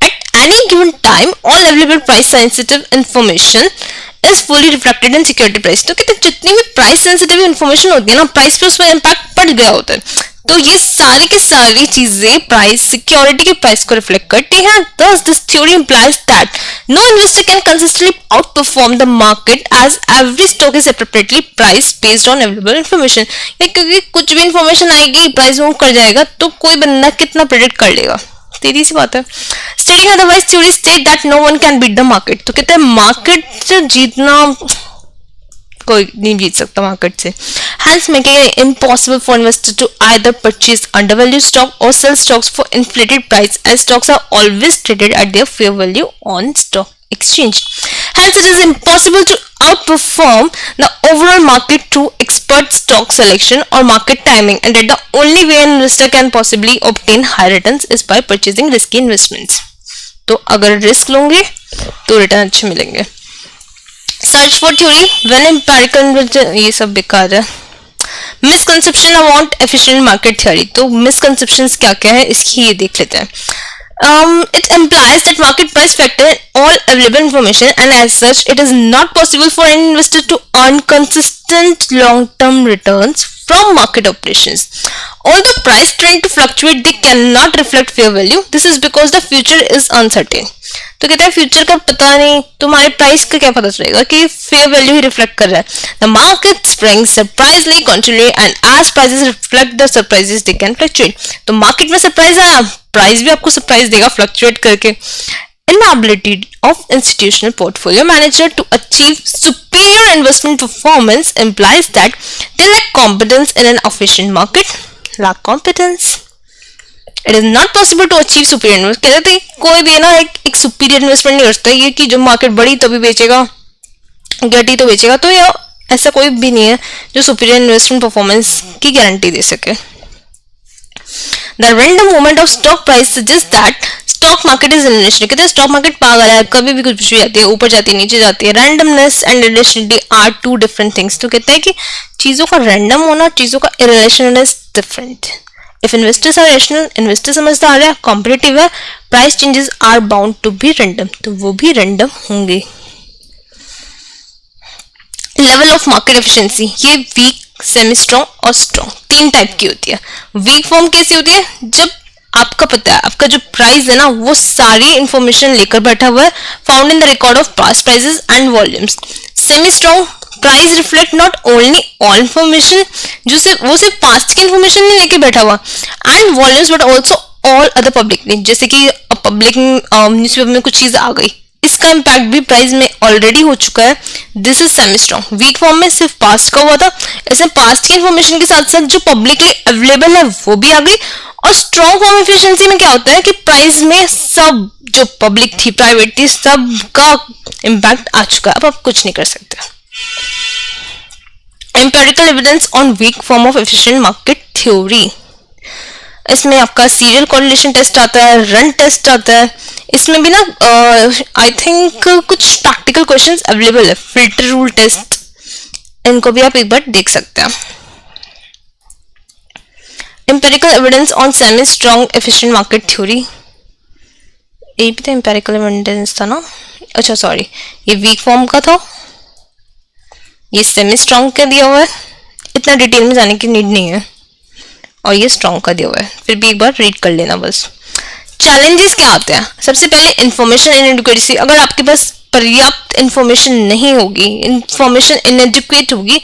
At any given time, all available price sensitive information is fully reflected in security price. तो कहते हैं जितनी भी price sensitive information होती है ना, प्राइस पे उसमें impact पड़ गया होता है. तो ये सारी की सारी चीजें प्राइस सिक्योरिटी के प्राइस को रिफ्लेक्ट करती हैं. Thus, this theory implies that no investor can consistently outperform the market as every stock is appropriately priced based on available information. क्योंकि कुछ भी इंफॉर्मेशन आएगी, प्राइस मूव कर जाएगा, तो कोई बंदा कितना प्रेडिक्ट कर लेगा, सीधी सी बात है. Stating otherwise, theory state that no one can beat the market. तो कहते हैं मार्केट से जीतना कोई नहीं जीत सकता मार्केट से. Hence making it impossible for investors to either purchase undervalued stock or sell stocks for inflated price, as stocks are always traded at their fair value on stock exchange. Hence it is impossible to outperform the overall market through expert stock selection or market timing, and that the only way an investor can possibly obtain high returns is by purchasing risky investments. तो अगर रिस्क लोगे तो रिटर्न अच्छे मिलेंगे. Search for theory when empirical, ये सब बेकार है. Misconception about efficient market theory. तो मिसकंसेप्शंस क्या क्या है इसकी ये देख लेते हैं. It implies that market price factor in all available information, and as such it is not possible for an investor to earn consistent long-term returns from market operations. Although price trend to fluctuate, they cannot reflect fair value. This is because the future is uncertain. तो कहता है फ्यूचर का पता नहीं, तुम्हारे प्राइस का क्या पता चलेगा कि फेयर वैल्यू ही रिफ्लेक्ट कर रहा है. The market springs surprisingly continually and as prices reflect the surprises they can fluctuate. तो मार्केट में सरप्राइज आया, प्राइस भी आपको सरप्राइज देगा फ्लक्चुएट करके. Inability of institutional portfolio manager to achieve superior investment performance implies that they lack competence in an efficient market. Lack competence. It is not possible to achieve superior investment. कहते थे कोई भी ना एक सुपीरियर इन्वेस्टमेंट नहीं कर सकता, ये कि जब मार्केट बढ़ी तभी बेचेगा, घटी तो बेचेगा, तो ये ऐसा कोई भी नहीं है जो सुपीरियर इन्वेस्टमेंट परफॉर्मेंस की गारंटी दे सके। The random movement of stock price suggests that stock market is irrational। कहते हैं स्टॉक मार्केट पागल है, कभी भी कुछ भी जाती है, ऊपर जाती है, नीचे जाती है। Randomness and irrationality are two different things। तो कहते हैं कि चीजों का रैंडम होना, चीजों का irrationalness different। If investors are rational, investor समझदार है, competitive है, price changes are bound to be random, तो वो भी random होंगे। लेवल ऑफ मार्केट एफिशिएंसी, ये वीक, सेमी स्ट्रॉन्ग और स्ट्रॉन्ग तीन टाइप की होती है। वीक फॉर्म कैसी होती है? जब आपका पता है आपका जो प्राइस है ना वो सारी इंफॉर्मेशन लेकर बैठा हुआ है, found in the record of past prices and volumes. Semi strong, price reflect not only all information, जो सिर्फ पास्ट की इंफॉर्मेशन नहीं लेके बैठा हुआ, and volumes but also all other public, जैसे कि पब्लिक न्यूज़पेपर में कुछ चीज आ गई, इसका इम्पैक्ट भी प्राइस में ऑलरेडी हो चुका है। This is semi strong. Weak form में सिर्फ पास्ट का हुआ था, इसमें पास्ट की इंफॉर्मेशन के साथ साथ जो पब्लिकली अवेलेबल है वो भी आ गई। और स्ट्रॉन्ग फॉर्म एफिशिएंसी में क्या होता है कि प्राइस में सब जो पब्लिक थी, प्राइवेट थी, सब का इम्पैक्ट आ चुका है, अब आप कुछ नहीं कर सकते। Empirical evidence on weak form of efficient market theory, इसमें आपका सीरियल कोरिलेशन टेस्ट आता है, रन टेस्ट आता है, इसमें भी ना आई थिंक कुछ प्रैक्टिकल क्वेश्चंस अवेलेबल है, फिल्टर रूल टेस्ट, इनको भी आप एक बार देख सकते हैं। Empirical evidence on semi strong efficient market theory, ये भी तो एम्पेरिकल एविडेंस था ना, अच्छा सॉरी, ये वीक फॉर्म का था, ये सेमी स्ट्रॉन्ग का दिया हुआ है, इतना डिटेल में जाने की नीड नहीं है, और ये स्ट्रॉन्ग का दिया हुआ है, फिर भी एक बार रीड कर लेना बस। चैलेंजेस क्या होते हैं? सबसे पहले इंफॉर्मेशन इनएडिक्वेसी, अगर आपके पास पर्याप्त इंफॉर्मेशन नहीं होगी, इंफॉर्मेशन इनएडिक्वेट होगी,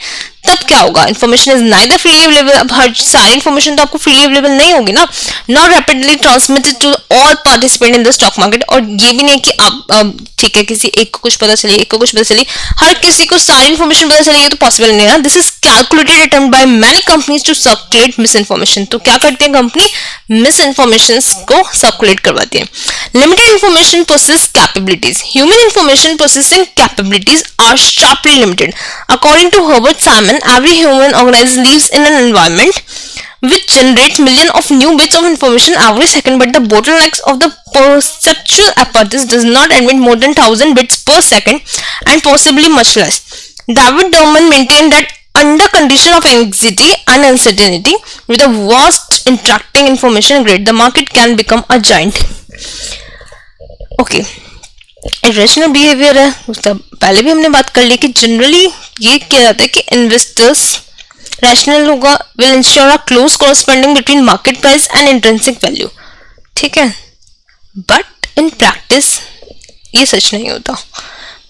तब क्या होगा? Information is neither freely available, अब हर सारी इंफॉर्मेशन तो आपको फ्रीली अवेलेबल नहीं होगी ना, not rapidly transmitted to all participant in the stock market, और ये भी नहीं कि आप ठीक है किसी एक को कुछ पता चली, एक को कुछ पता चली, हर किसी को सारी इंफॉर्मेशन पता चलेगी तो पॉसिबल नहीं है। This is calculated attempt by many companies to circulate misinformation. तो क्या करती है कंपनी? मिस इन्फॉर्मेशन को सर्कुलेट करवाती है। Limited information process capabilities, human information processing capabilities are sharply limited. According to Herbert Simon, every human organism lives in an environment which generates millions of new bits of information every second, but the bottlenecks of the perceptual apparatus does not admit more than 1000 bits per second and possibly much less. David Derman maintained that under condition of anxiety and uncertainty with a vast interacting information grid, the market can become a giant. Okay. Irrational behaviour है, उसका पहले भी हमने बात कर ली कि जनरली ये किया जाता है कि इन्वेस्टर्स रैशनल होगा, will ensure a close corresponding between market price and intrinsic value, ठीक है, बट इन प्रैक्टिस ये सच नहीं होता।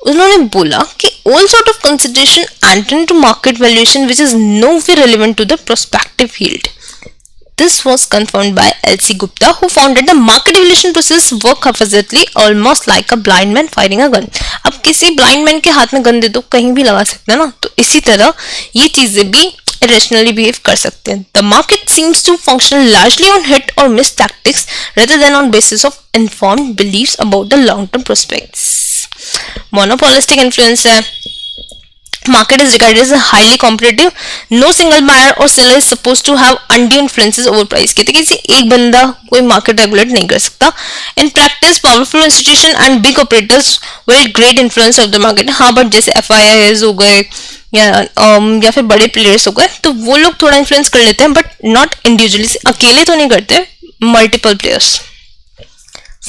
उन्होंने बोला कि all sort of consideration enter into market valuation which is no way relevant to the prospective yield. This was confirmed by L.C. Gupta, who found that the market evaluation process work haphazardly, almost like a blind man firing a gun. अब किसी blind man के हाथ में गन दे दो, कहीं भी लगा सकते हैं ना, तो इसी तरह ये चीजें भी irrationally behave कर सकते हैं। The market seems to function largely on hit or miss tactics rather than on basis of informed beliefs about the long-term prospects. Monopolistic influence है। Market is regarded as a highly competitive. No single buyer or seller is supposed to have undue influences over price. कहते हैं किसी एक बंदा कोई मार्केट रेगुलेट नहीं कर सकता। In practice, powerful institution and big operators wield great influence of the market. हाँ, बट जैसे FIIs हो गए या फिर बड़े प्लेयर्स हो गए, तो वो लोग थोड़ा इन्फ्लुएंस कर लेते हैं, बट नॉट इंडिविजुअली, अकेले तो नहीं करते, मल्टीपल प्लेयर्स।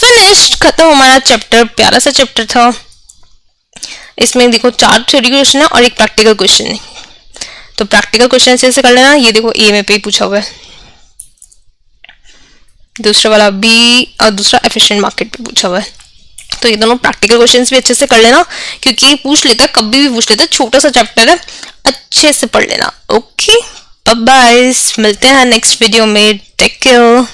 फिनिश्ड, खत्म हमारा चैप्टर, प्यारा सा चैप्टर था। इसमें देखो 4 थ्योरी क्वेश्चन है और एक प्रैक्टिकल क्वेश्चन है, तो प्रैक्टिकल क्वेश्चन से कर लेना। ये देखो ए में पे पूछा हुआ है, दूसरा वाला बी और दूसरा एफिशिएंट मार्केट पे पूछा हुआ है, तो ये दोनों प्रैक्टिकल क्वेश्चंस भी अच्छे से कर लेना, क्योंकि ये पूछ लेता है, कभी भी पूछ लेता है, छोटा सा चैप्टर है, अच्छे से पढ़ लेना। ओके, बाय बाय, मिलते हैं नेक्स्ट वीडियो में, टेक केयर।